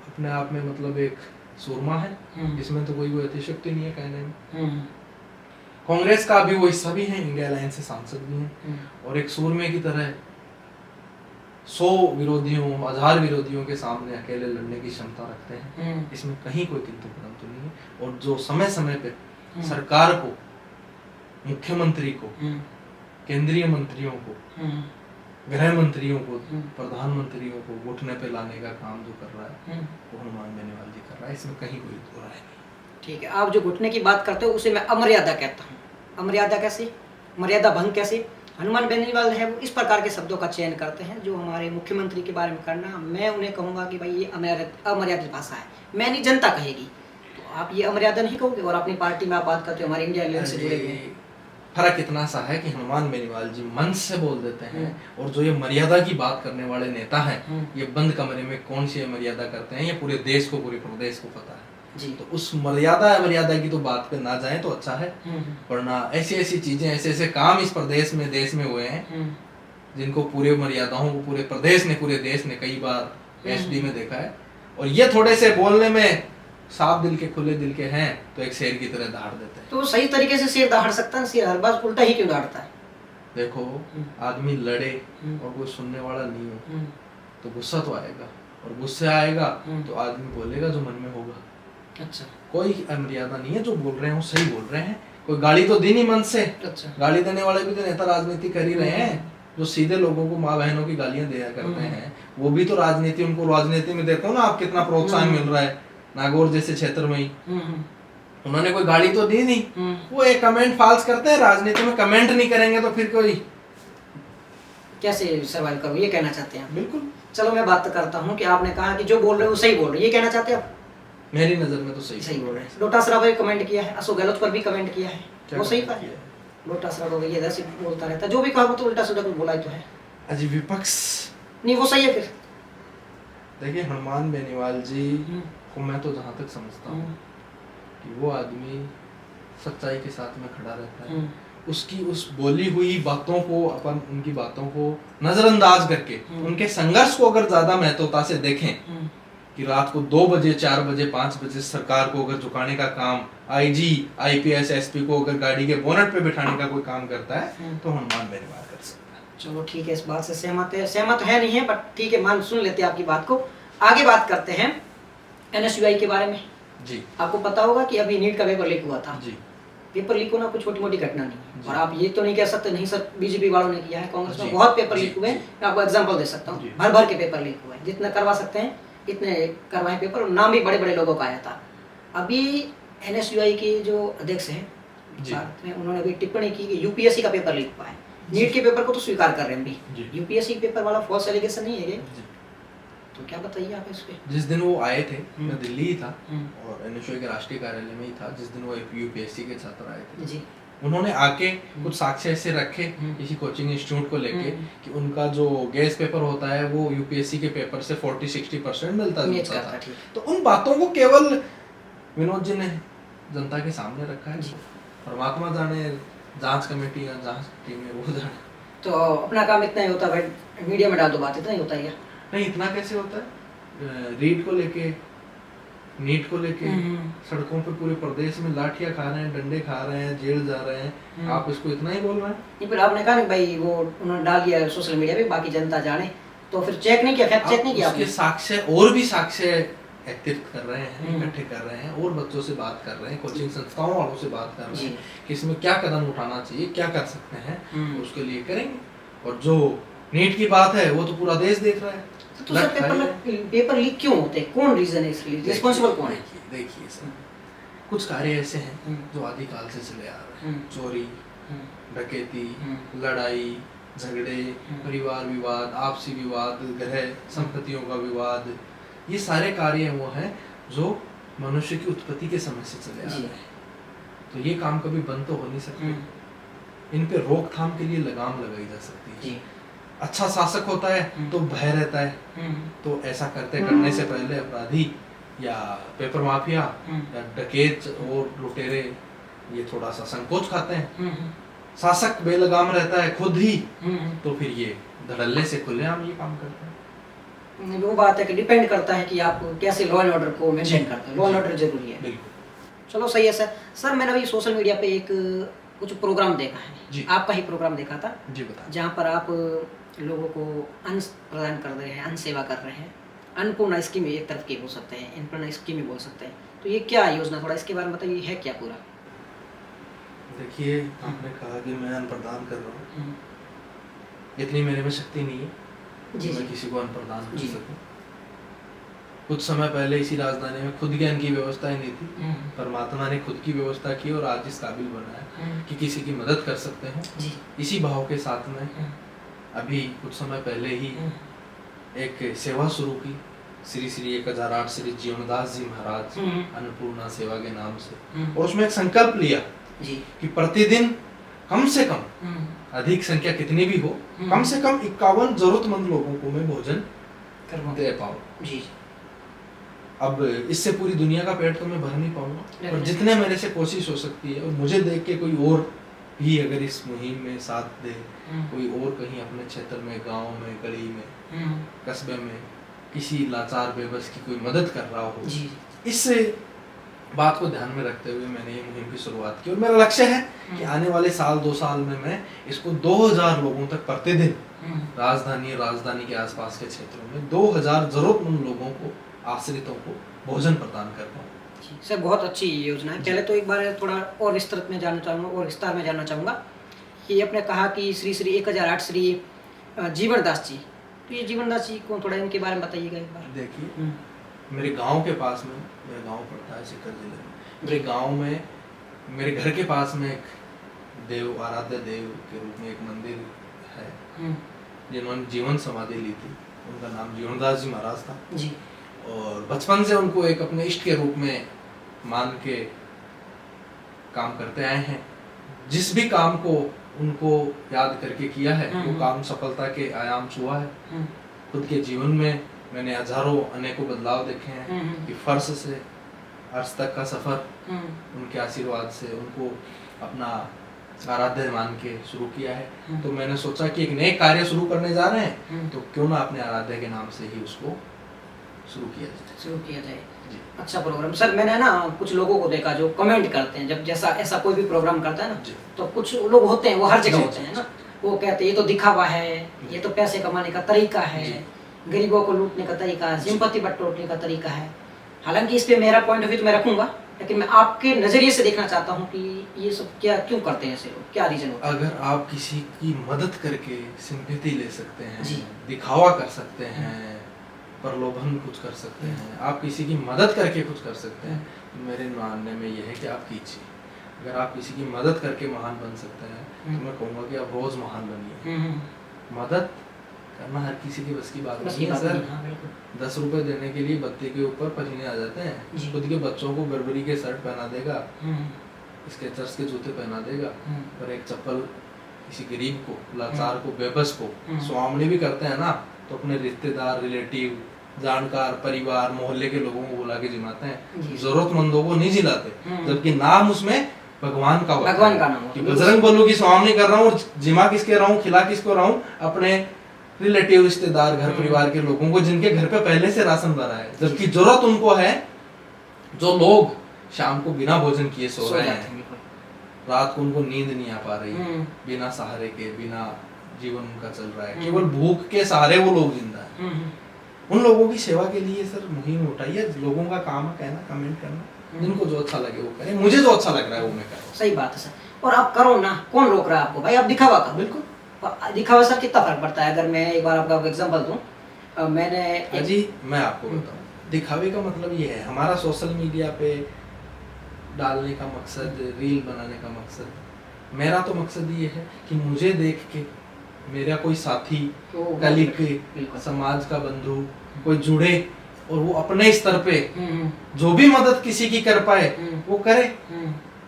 अपने आप में मतलब एक सूरमा है, इसमें तो कोई अतिशयोक्ति नहीं है कहने में। कांग्रेस का भी वो हिस्सा भी है, इंडिया अलायंस से सांसद भी हैं, और एक सूरमे की तरह 100 विरोधियों, 1000 विरोधियों के सामने अकेले लड़ने की क्षमता रखते हैं। इसमें कहीं कोई किंतु परंतु नहीं है। और जो समय समय पे सरकार को, मुख्यमंत्री को, केंद्रीय मंत्रियों को, गृह मंत्रियों को, प्रधानमंत्रियों को घुटने पे लाने का काम जो कर रहा है वो हनुमान बेनीवाल जी कर रहा है, इसमें कहीं कोई दो राय नहीं। ठीक है, आप जो घुटने की बात करते हो उसे मैं अमर्यादा कहता हूँ। अमर्यादा कैसे, मर्यादा भंग कैसे? हनुमान बेनीवाल है वो इस प्रकार के शब्दों का चयन करते हैं जो हमारे मुख्यमंत्री के बारे में करना, मैं उन्हें कहूँगा कि भाई ये अमर्यादित भाषा है, मैं नहीं, जनता कहेगी। तो आप ये अमर्यादा नहीं कहोगे, और अपनी पार्टी में आप बात करते हो हमारे इंडिया अलायंस से जुड़े हुए हैं। फर्क इतना सा है कि हनुमान बेनीवाल जी मंच से बोल देते हैं, और जो ये मर्यादा की बात करने वाले नेता हैं, ये बंद कमरे में कौन सी मर्यादा करते हैं, ये पूरे देश को, पूरे प्रदेश को पता है जी। तो उस मर्यादा की तो बात पे ना जाए तो अच्छा है, वरना ऐसी ऐसी चीजें, ऐसे ऐसे काम इस प्रदेश में, देश में हुए हैं जिनको पूरे मर्यादाओं को पूरे प्रदेश ने, पूरे देश ने कई बार एचडी में देखा है। और ये थोड़े से बोलने में साफ दिल के, खुले दिल के हैं, तो एक शेर की तरह दहाड़ देते हैं। तो सही तरीके से शेर दहाड़ सकता है, शेर हर बार उल्टा ही क्यों दहाड़ता है? देखो, आदमी लड़े और कोई सुनने वाला नहीं हो तो गुस्सा तो आएगा, और गुस्से आएगा तो आदमी बोलेगा जो मन में होगा। अच्छा, कोई मर्यादा नहीं है, जो बोल रहे हैं वो सही बोल रहे हैं। कोई गाली तो दी नहीं मन से। अच्छा, गाली देने वाले भी तो नेता राजनीति कर ही रहे हैं, जो सीधे लोगों को, माँ बहनों की गालियां दिया करते हैं, वो भी तो राजनीति, उनको राजनीति में देखो ना आप, कितना प्रोत्साहन मिल रहा है। नागौर जैसे क्षेत्र में ही उन्होंने कोई गाली तो दी नहीं, वो एक कमेंट फाल्स करते हैं। राजनीति में कमेंट नहीं करेंगे तो फिर कोई कैसे सर्वाइव करो, ये कहना चाहते हैं? बिल्कुल। चलो मैं बात करता हूँ कि आपने कहा कि जो बोल रहे हो सही बोल रहे हो, ये कहना चाहते हैं आप? मेरी नजर में तो सही बोल रहे हैं। लोटा सराफ पर कमेंट किया है, अशोक गहलोत पर भी कमेंट किया है, वो सही था? लोटा सराफ ये इधर से बोलता रहता है, जो भी कहा वो तो उल्टा सीधा कुछ बोला ही तो है। अजी विपक्ष नहीं, वो सही है फिर। देखिए, हनुमान बेनीवाल जी को मैं तो जहाँ तक समझता हूँ कि वो आदमी सच्चाई के साथ में खड़ा रहता है। उसकी उस बोली हुई बातों को, अपन उनकी बातों को नजरअंदाज करके उनके संघर्ष को अगर ज्यादा महत्वता से देखें कि रात को 2 बजे, 4 बजे, 5 बजे सरकार को अगर झुकाने का काम आईजी, आईपीएस, एसपी को अगर गाड़ी के बोनट पे बिठाने का कोई काम करता है तो हनुमान बेनीवाल कर सकता है। चलो ठीक है, इस बात से सहमत है नहीं है, बट ठीक है, मान सुन लेते हैं आपकी बात को। आगे बात करते हैं एनएसयूआई के बारे में। जी, आपको पता होगा कि अभी नीट का पेपर लीक हुआ था। जी, पेपर लीक होना कोई छोटी मोटी घटना नहीं, और आप ये तो नहीं कह सकते नहीं सर बीजेपी वालों ने किया है, कांग्रेस में बहुत पेपर लीक हुए। मैं आपको एग्जांपल दे सकता हूँ, भर भर के पेपर लीक हुए, जितना करवा सकते हैं इतने करवाए पेपर, और नाम भी बड़े बड़े लोगों का आया था। अभी एनएसयूआई के जो अध्यक्ष हैं भारत में, उन्होंने भी टिप्पणी की कि यूपीएससी का पेपर लीक हुआ है। नीट के पेपर को तो स्वीकार कर रहे हैं भी, यूपीएससी के पेपर वाला फॉल्स एलिगेशन नहीं है ये, तो क्या बताइए आप इस पे? जिस दिन वो आए थे मैं दिल्ली ही था और एनएसयूआई के राष्ट्रीय कार्यालय में ही था जिस दिन वो यूपीएससी के छात्र आए थे जी। उन्होंने आके कुछ साक्ष्य ऐसे रखे किसी कोचिंग इंस्टीट्यूट को लेके कि उनका जो गेस पेपर होता है वो यूपीएससी के पेपर से 40-60% मिलता था। तो उन बातों को केवल विनोद जी ने जनता के सामने रखा है। परमात्मा जाने, जांच कमेटी या जांच टीम वो जाने। तो अपना काम इतना ही होता है, मीडिया में डाल दो बात, इतना ही होता है? नहीं, इतना कैसे होता है? रीट को लेके नीट को लेके सड़कों पे पूरे प्रदेश में लाठियां खा रहे हैं, डंडे खा रहे हैं, जेल जा रहे हैं, आप इसको इतना ही बोल रहे हैं? नहीं, फिर आपने कहा ना भाई वो उन्होंने डाल दिया सोशल मीडिया पे, बाकी जनता जाने, तो फिर चेक नहीं किया, फैक्ट चेक नहीं किया उसके आपने? साक्ष्य और भी साक्ष्य एकत्रित कर रहे हैं, इकट्ठे कर रहे हैं, और बच्चों से बात कर रहे हैं, कोचिंग संस्थाओं वालों से बात कर रहे हैं कि इसमें क्या कदम उठाना चाहिए, क्या कर सकते हैं, उसके लिए करेंगे। और जो नीट की बात है वो तो पूरा देश देख रहा है। तो सर पेपर लीक क्यों होते हैं, कौन रीजन है इसके लिए, रिस्पांसिबल कौन है? देखिए सर, कुछ कार्य ऐसे हैं जो आदिकाल से चले आ रहे हैं, चोरी, डकैती, लड़ाई झगड़े, परिवार विवाद, आपसी विवाद, ग्रह संपत्तियों का विवाद, ये सारे कार्य वो हैं जो मनुष्य की उत्पत्ति के समय से चले आ रहे हैं। तो ये काम कभी बंद तो हो नहीं सकते, इन पे रोकथाम के लिए लगाम लगाई जा सकती है। अच्छा शासक होता है तो भय रहता है, तो ऐसा करने से पहले अपराधी या पेपर माफिया या डकैत और लुटेरे ये थोड़ा सा संकोच खाते हैं। शासक बेलगाम रहता है खुद ही, तो फिर ये धड़ल्ले से खुलेआम ये काम करते हैं। वो बात है कि डिपेंड करता है कि आप कैसे लॉ एंड ऑर्डर को मेंटेन करते हैं। लॉ एंड ऑर्डर जरूरी है। बिल्कुल। चलो सही है सर। सर मैंने अभी सोशल मीडिया पे एक कुछ प्रोग्राम देखा है, आपका ही प्रोग्राम देखा था जी, बता। जहाँ पर आप लोगों को अन्न प्रदान कर रहे हैं, अन्न सेवा कर रहे हैं, अन्नपूर्णा स्कीम एक तरफ की बोल सकते हैं, अन्नपूर्णा स्कीम बोल सकते हैं। तो ये क्या योजना, थोड़ा इसके बारे में बताइए, है क्या पूरा? देखिए, आपने कहा कि मैं अन्न प्रदान कर रहा हूँ, इतनी मेरे में शक्ति नहीं है कि मैं किसी को अन्न प्रदान कर सकूं। कुछ समय पहले इसी राजधानी में खुद के अन्न की व्यवस्था ही नहीं थी, परमात्मा ने खुद की व्यवस्था की और आज इस काबिल बनाया कि किसी की मदद कर सकते हैं। इसी भाव के साथ में अभी कुछ समय पहले ही एक सेवा शुरू की, श्री श्री 1008 श्री जीवनदास जी महाराज अन्नपूर्णा सेवा के नाम से, और उसमें एक संकल्प लिया कि प्रतिदिन कम से कम, अधिक संख्या कितनी भी हो, कम से कम 51 जरूरतमंद लोगों को मैं भोजन दे पाऊं। जी। अब इससे पूरी दुनिया का पेट तो मैं भर नहीं पाऊंगा, और जितने मेरे से कोशिश हो सकती है, और मुझे देख के कोई और भी अगर इस मुहिम में साथ दे, कोई और कहीं अपने क्षेत्र में, गांव में, गली में, कस्बे में किसी लाचार बेबस की कोई मदद कर रहा हो, इस बात को ध्यान में रखते हुए मैंने ये मुहिम की शुरुआत की। और मेरा लक्ष्य है कि आने वाले साल 2 साल में मैं इसको 2000 लोगों तक प्रतिदिन राजधानी के आसपास के क्षेत्रों में 2000 जरूरतमंद लोगों को, आश्रितों को भोजन प्रदान कर पाऊँ। सर बहुत अच्छी योजना है। पहले तो एक बार थोड़ा और विस्तृत में जानना चाहूँगा, और विस्तार में जानना चाहूँगा कि आपने कहा कि श्री श्री 1008 श्री जीवनदास जी, तो ये जीवनदास जी को थोड़ा इनके बारे में बताइएगा एक बार। देखिए, मेरे गांव के पास में, मेरा गांव पड़ता है सीकर जिले में, मेरे गांव में मेरे घर के पास में एक देव, आराध्य देव के रूप में एक मंदिर है जिन्होंने जीवन समाधि ली थी। उनका नाम जीवनदास जी महाराज था जी। और बचपन से उनको एक अपने इष्ट के रूप में मान के काम करते आए हैं। जिस भी काम को उनको याद करके किया है वो काम सफलता के आयाम छुआ है। खुद के जीवन में मैंने हजारों अनेकों बदलाव देखे हैं कि फर्श से अर्श तक का सफर उनके आशीर्वाद से, उनको अपना आराध्य मान के शुरू किया है। तो मैंने सोचा कि एक नए कार्य शुरू करने जा रहे हैं, तो क्यों ना अपने आराध्य के नाम से ही उसको शुरू किया जाए। अच्छा प्रोग्राम। सर मैंने ना कुछ लोगों को देखा जो कमेंट करते हैं, जब जैसा ऐसा कोई भी प्रोग्राम करता है ना, तो कुछ लोग होते हैं, वो हर जगह होते हैं ना, वो कहते हैं ये तो दिखावा है, ये तो पैसे कमाने का तरीका है, गरीबों को लूटने का तरीका है, सिंपैथी बटोरने का तरीका है। हालांकि इस पे मेरा पॉइंट ऑफ व्यू तो मैं रखूंगा, लेकिन मैं आपके नजरिए से देखना चाहता हूँ कि ये सब क्या क्यों करते हैं ऐसे लोग, क्या रीजन होता है? अगर आप किसी की मदद करके सिंपैथी ले सकते हैं, दिखावा कर सकते हैं, प्रलोभन कुछ कर सकते हैं, आप किसी की मदद करके कुछ कर सकते हैं, तो मेरे मानने में यह है कि आप कीजिए। अगर आप किसी की मदद करके महान बन सकते हैं तो मैं कहूँगा कि आप रोज महान बनिए। मदद करना हर किसी की बस की बात नहीं है सर। 10 रुपए देने के लिए बत्ती के ऊपर पसीने आ जाते हैं। खुद के बच्चों को बर्बरी के शर्ट पहना देगा, स्केचर्स के जूते पहना देगा, और एक चप्पल किसी गरीब को, लाचार को, बेबस को स्वामनी भी करते हैं ना, तो अपने रिश्तेदार, रिलेटिव, जानकार, परिवार, मोहल्ले के लोगों को बुला के जिलाते हैं, जरूरतमंदों को नहीं जिलाते, जबकि नाम उसमें भगवान का होता है। भगवान का नाम कि बजरंग बल्लू की स्वामनी कर रहा हूँ, और जिमा किसके रहा हूँ, खिला किसको रहा हूँ, अपने रिलेटिव, रिश्तेदार, घर परिवार के लोगों को जिनके घर पे पहले से राशन भरा है, जबकि जरूरत उनको है जो लोग शाम को बिना भोजन किए सो सो रहे जाते हैं, हैं बिल्कुल। रात को उनको नींद नहीं आ पा रही, बिना सहारे के, बिना जीवन उनका चल रहा है, केवल भूख के सहारे वो लोग जिंदा है। उन लोगों की सेवा के लिए सर मुहिम उठाइए। लोगों का काम है कहना, कमेंट करना, जिनको जो अच्छा लगे वो करें, मुझे जो अच्छा लग रहा है वो मैं करूँ। सही बात है सर। और आप करो ना, कौन रोक रहा है आपको? भाई आप दिखावा करो। बिल्कुल। और दिखावा से कितना फर्क पड़ता है? अगर मैं एक बार आपका एग्जांपल दूं, मैंने जी मैं आपको बताऊं, दिखावे का मतलब ये है, हमारा सोशल मीडिया पे डालने का मकसद, रील बनाने का मकसद, मेरा तो मकसद ये है कि मुझे देख के मेरा कोई साथी, कलीग, समाज का बंधु कोई जुड़े और वो अपने स्तर पे जो भी मदद किसी की कर पाए वो करे।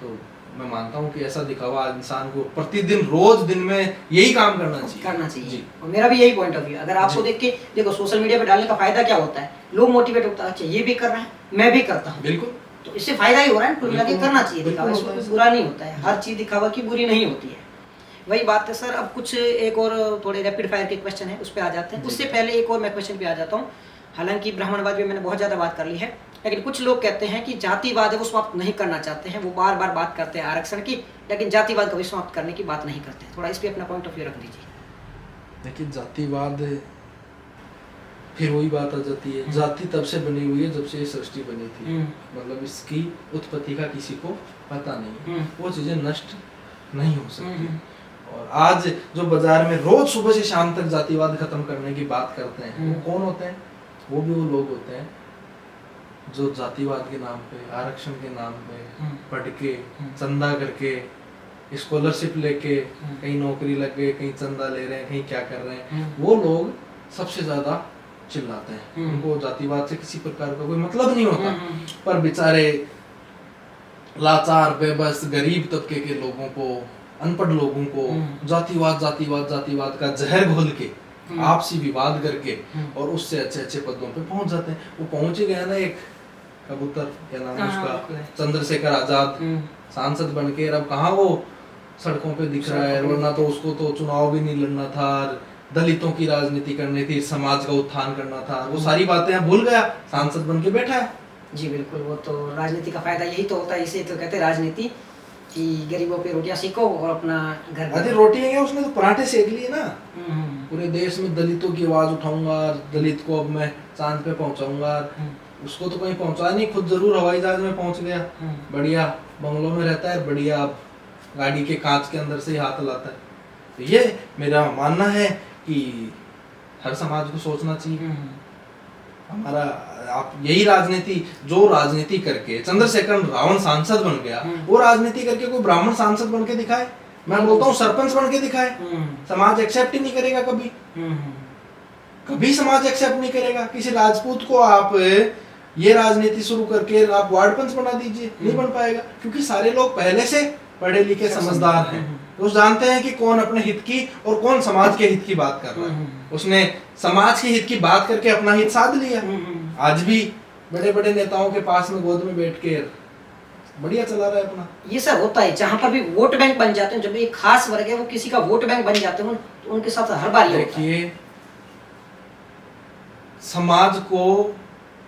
तो मैं मानता हूँ कि ऐसा दिखावा इंसान को प्रतिदिन रोज दिन में यही काम करना चाहिए। और मेरा भी यही पॉइंट ऑफ व्यू। अगर आपको देख के देखो, सोशल मीडिया पे डालने का फायदा क्या होता है? लोग मोटिवेट होता है, अच्छा ये भी कर रहे हैं, मैं भी करता हूँ। बिल्कुल। तो इससे फायदा ही हो रहा है, कुल मिला के करना चाहिए दिखावा, इसमें कुछ बुरा नहीं होता है। हर चीज दिखावा की बुरी नहीं होती है। वही बात है सर। अब कुछ एक और थोड़े रैपिड फायर के क्वेश्चन है, उस पर आ जाते हैं। उससे पहले एक और मैं क्वेश्चन पे आ जाता हूँ। हालांकि ब्राह्मणवाद पे मैंने बहुत ज़्यादा बात कर ली है, लेकिन कुछ लोग कहते हैं कि जातिवाद है वो समाप्त नहीं करना चाहते हैं। वो बार बार बात करते हैं आरक्षण की, लेकिन जातिवाद कभी समाप्त करने की बात नहीं करते। थोड़ा इस पर अपना पॉइंट ऑफ व्यू रख दीजिए। देखिए जातिवाद, फिर वही बात आ जाती है, जाति तब से बनी हुई है जब से ये सृष्टि बनी थी। मतलब इसकी उत्पत्ति का किसी को पता नहीं, वो चीजें नष्ट नहीं हो सकती। और आज जो बाजार में रोज सुबह से शाम तक जातिवाद खत्म करने की बात करते हैं, वो कौन होते हैं? वो भी वो लोग होते हैं जो जातिवाद के नाम पे, आरक्षण के नाम पे पढ़ के, चंदा करके, स्कॉलरशिप लेके, कहीं नौकरी लग गए, कहीं चंदा ले रहे हैं, कहीं क्या कर रहे हैं, वो लोग सबसे ज्यादा चिल्लाते हैं। उनको जातिवाद से किसी प्रकार का कोई मतलब नहीं होता, पर बेचारे लाचार, बेबस, गरीब तबके के लोगों को, अनपढ़ लोगों को जातिवाद जातिवाद जातिवाद का जहर घोल के, आपसी विवाद करके और उससे अच्छे अच्छे पदों पे पहुंच जाते हैं। वो पहुंच ही गया ना, एक कबूतर, क्या नाम है उसका, चंद्रशेखर आजाद, सांसद बन के, अब कहाँ वो सड़कों पे दिख रहा है। वरना तो उसको तो चुनाव भी नहीं लड़ना था, दलितों की राजनीति करनी थी, समाज का उत्थान करना था, वो सारी बातें भूल गया, सांसद बन के बैठा है। जी बिल्कुल। वो तो राजनीति का फायदा यही तो होता है, इसे तो कहते हैं राजनीति, कि गरीबों पे रोटियां सेको और अपना घर। अरे रोटी है, उसने तो पराठे सेक लिए ना। पूरे देश में दलितों की आवाज उठाऊंगा, दलित को अब मैं चांद पे पहुंचाऊंगा। उसको तो कहीं पहुंचा नहीं, खुद जरूर हवाई जहाज में पहुंच गया, बढ़िया बंगलों में रहता है, बढ़िया गाड़ी के कांच के अंदर से ही हाथ लाता है। तो ये मेरा मानना है कि हर समाज को सोचना चाहिए। हमारा आप यही राजनीति, जो राजनीति करके चंद्रशेखर रावण सांसद बन गया, वो राजनीति करके कोई ब्राह्मण सांसद बन के दिखाए, मैं बोलता हूँ सरपंच बन के दिखाए, समाज एक्सेप्ट ही नहीं करेगा कभी। कभी समाज एक्सेप्ट नहीं करेगा। किसी राजपूत को आप ये राजनीति शुरू करके आप वार्ड पंच बना दीजिए, नहीं बन पाएगा, क्योंकि सारे लोग पहले से पढ़े लिखे समझदार हैं, वो जानते हैं कि कौन अपने हित की और कौन समाज के हित की बात कर रहा है। उसने समाज के हित की बात करके अपना हित साध लिया। आज भी बड़े बड़े नेताओं के पास में गोद में बैठ के बढ़िया चला रहा है अपना। ये सब होता है, जहाँ पर भी वोट बैंक बन जाते हैं, जब एक खास वर्ग है वो किसी का वोट बैंक बन जाते हैं, तो उनके साथ हर बार देखिए, समाज को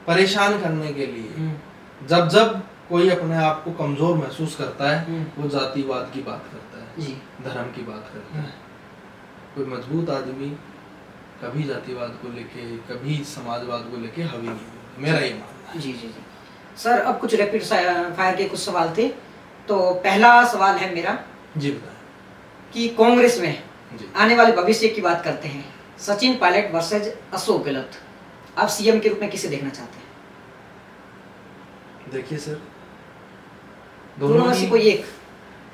परेशान करने के लिए जब जब कोई अपने आप को कमजोर महसूस करता है, वो जातिवाद की बात करता है जी, धर्म की बात करता है। कोई मजबूत आदमी कभी जातिवाद को लेके, कभी समाजवाद को लेके हावी नहीं हुआ, मेरा ये मानना है। जी जी जी सर, अब कुछ रैपिड फायर के कुछ सवाल थे। तो पहला सवाल है मेरा जी, बताएं कि कांग्रेस में आने वाले भविष्य की बात करते हैं, सचिन पायलट वर्सेज अशोक गहलोत, आप सीएम के रूप में किसे देखना चाहते हैं? देखिए सर, दोनों में से कोई एक।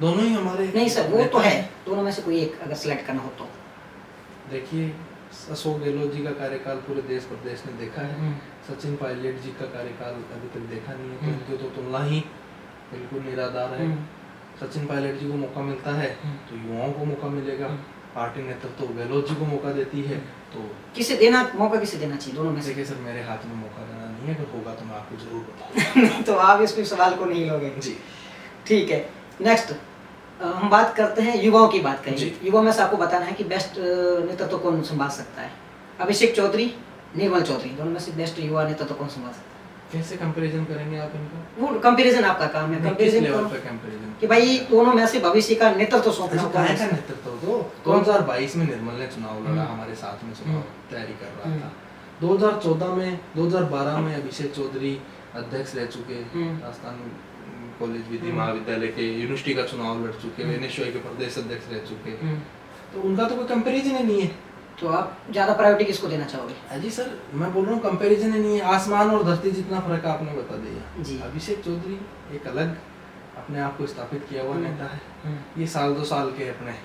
दोनों ही हमारे नहीं सर, वो तो है, दोनों में से कोई एक अगर सिलेक्ट करना हो तो। देखिए, अशोक गहलोत जी का कार्यकाल पूरे देश प्रदेश ने देखा है, सचिन पायलट जी का कार्यकाल अभी तक देखा नहीं है, तो इनकी तो तुलना ही बिल्कुल निराधार है। सचिन पायलट जी को मौका मिलता है तो युवाओं को मौका मिलेगा, पार्टी नेतृत्व तो गहलोत जी को मौका देती है, तो किसे देना मौका, किसे देना चाहिए दोनों में से? देखिए सर, मेरे हाथ में मौका देना नहीं है, अगर होगा तो मैं आपको जरूर बताऊंगा। नहीं तो आप इस सवाल को नहीं लोगे जी, ठीक है। नेक्स्ट हम बात करते हैं, युवाओं की बात करेंगे। युवा में से आपको बताना है कि बेस्ट नेतृत्व कौन संभाल सकता है। अभिषेक चौधरी, निर्मल चौधरी, दोनों में से बेस्ट युवा नेतृत्व कौन संभाल सकता है? कैसे कंपैरिजन करेंगे आप इनका? वो कंपैरिजन आपका काम है, किस कंपैरिजन लेवल तो पे कंपैरिजन कि भाई दोनों में से भविष्य का नेतृत्व सौंपना अच्छा, होगा। कहाँ का नेतृत्व? तो 2022 में निर्मल ने चुनाव लड़ा, हम्म। हमारे साथ में चुनाव तैयारी कर रहा हम्म। था। 2014 में 2012 में अभिषेक चौधरी अध्यक्ष रह चुके, राजस्थान कॉलेज विधि महाविद्यालय के यूनिवर्सिटी का चुनाव लड़ चुके, एनएसयूआई के प्रदेश अध्यक्ष रह चुके, तो उनका तो कोई कंपैरिजन ही नहीं है। तो आप ज्यादा प्रायोरिटी किसको देना चाहोगे? अजी सर, मैं बोल रहा हूँ कंपैरिजन ही नहीं है, आसमान और धरती जितना फर्क आपने बता दिया जी। अभिषेक चौधरी एक अलग अपने आप को स्थापित किया हुआ नेता है, ये साल 2 साल के अपने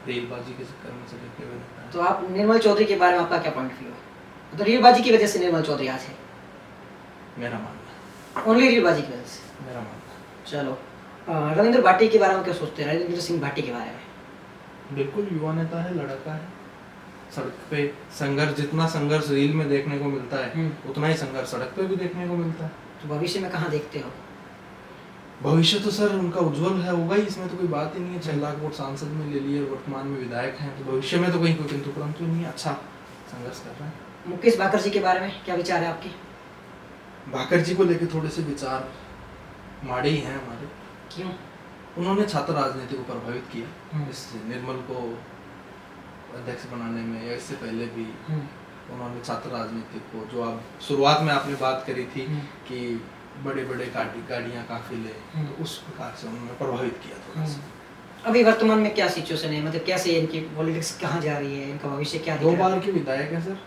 रेलबाजी के चक्कर में चले हुए नेता है। तो आप निर्मल चौधरी के बारे में आपका क्या पॉइंट व्यू है? तो रीलबाजी की वजह से निर्मल चौधरी आज है? मेरा मानना, ओनली रीलबाजी की वजह से? मेरा मानना। चलो, रविंद्र भाटी के बारे में क्या सोचते हैं? रविंद्र सिंह भाटी के बारे में? बिल्कुल युवा नेता है, लड़का है, सड़क पे संघर्ष, जितना संघर्ष रील में देखने को मिलता है उतना ही संघर्ष सड़क पे भी देखने को मिलता है। तो भविष्य में कहाँ देखते हो? भविष्य तो सर उनका उज्जवल है, होगा ही, इसमें तो कोई बात ही नहीं है। 6 लाख वोट सांसद में ले लिए और वर्तमान में विधायक हैं, तो भविष्य में तो कहीं कोई किंतु परंतु नहीं है, अच्छा संघर्ष कर रहे हैं। मुकेश भाकर जी के बारे में क्या विचार है आपके? भाकर जी को लेकर थोड़े से विचार माड़े ही हैं हमारे। क्यों? उन्होंने छात्र राजनीति को प्रभावित किया, इस निर्मल को अध्यक्ष बनाने में, या इससे पहले भी उन्होंने छात्र राजनीति को, जो आप शुरुआत में आपने बात करी थी कि बड़े बड़े गाड़ियां काफिले, तो उस प्रकार से उन्होंने प्रभावित किया थोड़ा सा। अभी वर्तमान में क्या सिचुएशन है, मतलब कैसे इनकी पॉलिटिक्स कहाँ जा रही है, इनका भविष्य क्या दिख 2 रहा है? बार के विधायक है सर,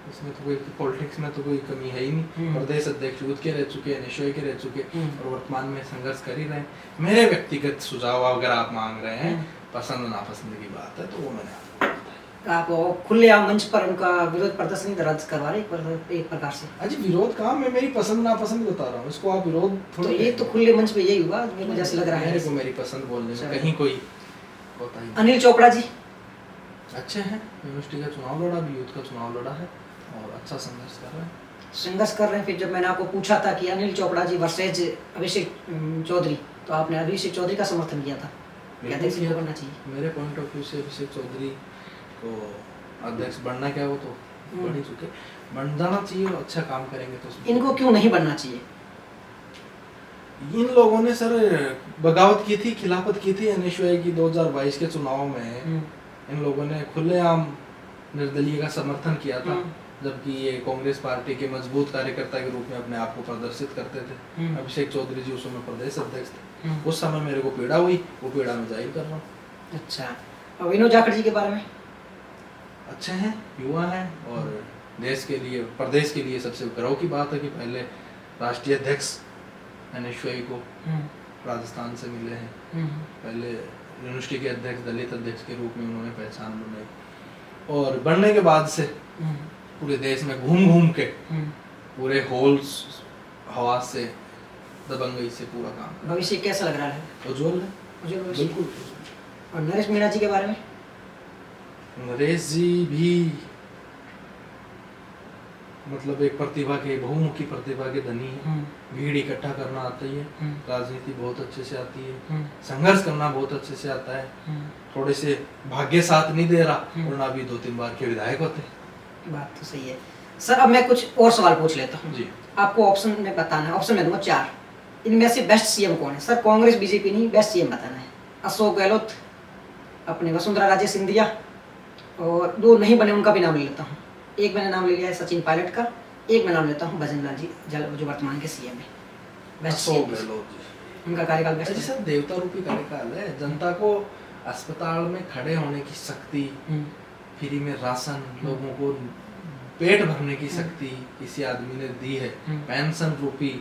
इसमें तो कोई पॉलिटिक्स में तो कोई कमी है ही नहीं। प्रदेश अध्यक्ष यूथ के रह चुके, एनएसयूआई के रह चुके, और वर्तमान में संघर्ष कर ही रहे हैं। मेरे व्यक्तिगत सुझाव अगर आप मांग रहे हैं, पसंद नापसंद की बात है, तो वो मैंने आपको बताया। आप खुलेआम मंच पर उनका विरोध प्रदर्शन दर्ज करवा रहे एक प्रकार से? अजी विरोध काम, मैं मेरी पसंद नापसंद बता रहा हूँ, इसको आप विरोध तो थोड़ी। ये तो खुले मंच पे यही हुआ, मुझे जैसे लग रहा है। मेरे को मेरी पसंद बोलने में कहीं कोई होता ही नहीं। अनिल चोपड़ा जी अच्छे हैं, यूनिवर्सिटी का चुनाव लड़ा, भी यूथ का चुनाव लड़ा है और अच्छा संघर्ष कर रहे हैं। संघर्ष कर रहे हैं। फिर जब मैंने आपको पूछा था कि अनिल चोपड़ा जी वर्सेज अभिषेक चौधरी, तो आपने अभिषेक चौधरी का समर्थन किया था, कहते हैं इसको करना चाहिए। मेरे पॉइंट ऑफ व्यू से अभिषेक चौधरी को अध्यक्ष बनना, क्या वो तो बन ही चुके, बन जाना चाहिए, और अच्छा काम करेंगे तो इनको क्यों नहीं बनना चाहिए? इन लोगों ने सर बगावत की थी, खिलाफत की थी एनएसयूआई की 2022 के चुनाव में। इन लोगों ने खुलेआम निर्दलीय का समर्थन किया था, जबकि ये कांग्रेस पार्टी के मजबूत कार्यकर्ता के रूप में अपने आप को प्रदर्शित करते थे। अभिषेक चौधरी जी उस समय प्रदेश अध्यक्ष थे, उस समय मेरे को पीड़ा हुई, वो पीड़ा मैं जाहिर कर रहा हूँ। अच्छा, और विनोद जाखड़ जी के बारे में? अच्छे हैं, युवा हैं, और देश के लिए, प्रदेश के लिए सबसे गर्व की बात है कि पहले राष्ट्रीय अध्यक्ष एनएसयूआई को राजस्थान से मिले हैं। पहले यूनिवर्सिटी के अध्यक्ष, दलित अध्यक्ष के रूप में उन्होंने पहचान बनाई, और बनने के बाद से पूरे देश में घूम घूम के पूरे होल्स हवास से, दबंगई से पूरा काम। भविष्य कैसा लग रहा है? उज्जवल है, उज्जवल भविष्य। बिल्कुल। और नरेश मीणा जी के बारे में? नरेश जी भी मतलब एक प्रतिभा के, बहुमुखी प्रतिभा के धनी है। भीड़ इकट्ठा करना आता ही है, राजनीति बहुत अच्छे से आती है, संघर्ष करना बहुत अच्छे से आता है। थोड़े से भाग्य साथ नहीं दे रहा, वरना भी 2-3 बार के विधायक होते। बात तो सही है सर। अब मैं कुछ और सवाल पूछ लेता हूँ जी। आपको ऑप्शन में बताना है, ऑप्शन में दूंगा 4, इनमें से बेस्ट सीएम कौन है? सर कांग्रेस बीजेपी नहीं, बेस्ट सीएम बताना है। अशोक गहलोत, अपने वसुंधरा राजे सिंधिया, और 2 नहीं बने उनका भी नाम ले लेता हूँ। एक मैंने नाम ले लिया है सचिन पायलट का, एक मैं नाम लेता हूँ भजन लाल जी जो वर्तमान के सीएम है। बेस्ट अशोक CM, गहलोत जी, उनका कार्यकाल बेस्ट अरे है। सर देवता रूपी कार्यकाल है। जनता को अस्पताल में खड़े होने की शक्ति, फ्री में राशन, लोगों को पेट भरने की शक्ति किसी आदमी ने दी है। पेंशन रूपी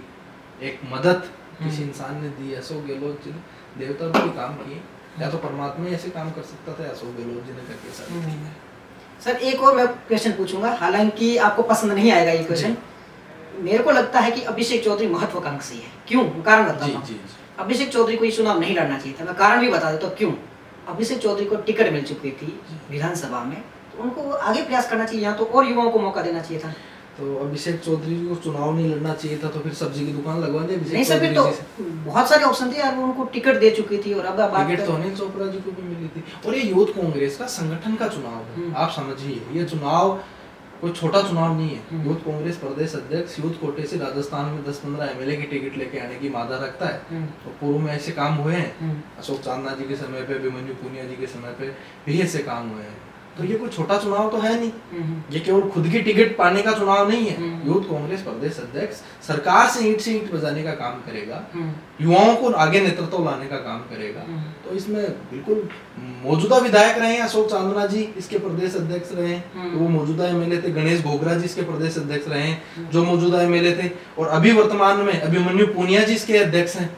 एक मदद किसी इंसान ने दी है। अशोक गहलोत जी ने देवता रूपी काम किए, या तो परमात्मा ऐसे काम कर सकता था, अशोक गहलोत जी ने करके साबित। सर एक और मैं क्वेश्चन पूछूंगा, हालांकि आपको पसंद नहीं आएगा ये क्वेश्चन। मेरे को लगता है कि अभिषेक चौधरी महत्वाकांक्षी है। क्यों? कारण बताता हूँ। अभिषेक चौधरी को ये चुनाव नहीं लड़ना चाहिए था। मैं कारण भी बता देता हूँ क्यों। अभिषेक चौधरी को टिकट मिल चुकी थी विधानसभा में, तो उनको आगे प्रयास करना चाहिए, यहाँ तो और युवाओं को मौका देना चाहिए था। तो अभिषेक चौधरी को चुनाव नहीं लड़ना चाहिए था, तो फिर सब्जी की दुकान लगवा दी। नहीं सर, फिर तो बहुत सारे ऑप्शन थे यार, वो उनको टिकट दे चुकी थी, और अब टिकट तो अनिल चोपड़ा जी को भी मिली थी। और ये यूथ कांग्रेस का संगठन का चुनाव है, आप समझिए। ये चुनाव कोई छोटा चुनाव नहीं है। यूथ कांग्रेस प्रदेश अध्यक्ष यूथ कोटे से राजस्थान में 10-15 एमएलए की टिकट लेके आने की मादा रखता है। तो पूर्व में ऐसे काम हुए हैं, अशोक चांदना जी के समय पे, अभिमन्यु पुनिया जी के समय पे भी ऐसे काम हुए हैं। तो ये कोई छोटा चुनाव तो है नहीं, ये केवल खुद की टिकट पाने का चुनाव नहीं है। यूथ कांग्रेस प्रदेश अध्यक्ष सरकार से ईंट बजाने का काम करेगा, युवाओं को आगे नेतृत्व लाने का काम करेगा। तो इसमें बिल्कुल मौजूदा विधायक रहे हैं अशोक चांदना जी, इसके प्रदेश अध्यक्ष रहे हैं, तो वो मौजूदा एमएलए थे। गणेश घोगरा जी इसके प्रदेश अध्यक्ष रहे हैं, जो मौजूदा एमएलए थे। और अभी वर्तमान में अभिमन्यु पुनिया जी इसके अध्यक्ष हैं,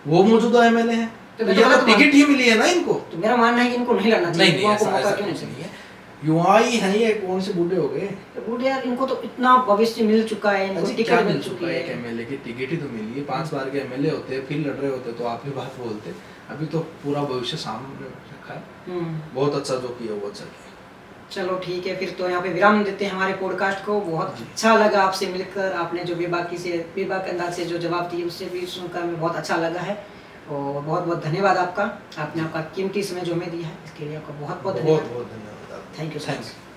वो मौजूदा एमएलए हैं। तो ये तो टिकट ही मिली है ना इनको। तो मेरा मानना है कि इनको नहीं लड़ना चाहिए। नहीं, ऐसा क्यों नहीं है? युवा ही हैं, ये कौन से बूढ़े हो गए? तो बूढ़े यार, इनको तो इतना भविष्य मिल चुका है, इनको टिकट मिल चुकी है। एक एमएलए की टिकट ही तो मिली है, 5 बार के एमएलए होते, फिर लड़ रहे होते तो आप भी बात बोलते। अभी तो पूरा भविष्य सामने रखा है। बहुत अच्छा जो किया वो अच्छा किया। चलो ठीक है, फिर तो यहाँ पे विराम देते हैं हमारे पॉडकास्ट को। बहुत अच्छा लगा आपसे मिलकर, आपने जो बेबाक अंदाज से जो जवाब दिए उससे भी सुनकर हमें बहुत अच्छा लगा है। और बहुत बहुत धन्यवाद आपका, आपने आपका कीमती समय जो हमें दिया है, इसके लिए आपका बहुत बहुत धन्यवाद। बहुत धन्यवाद। Thank you.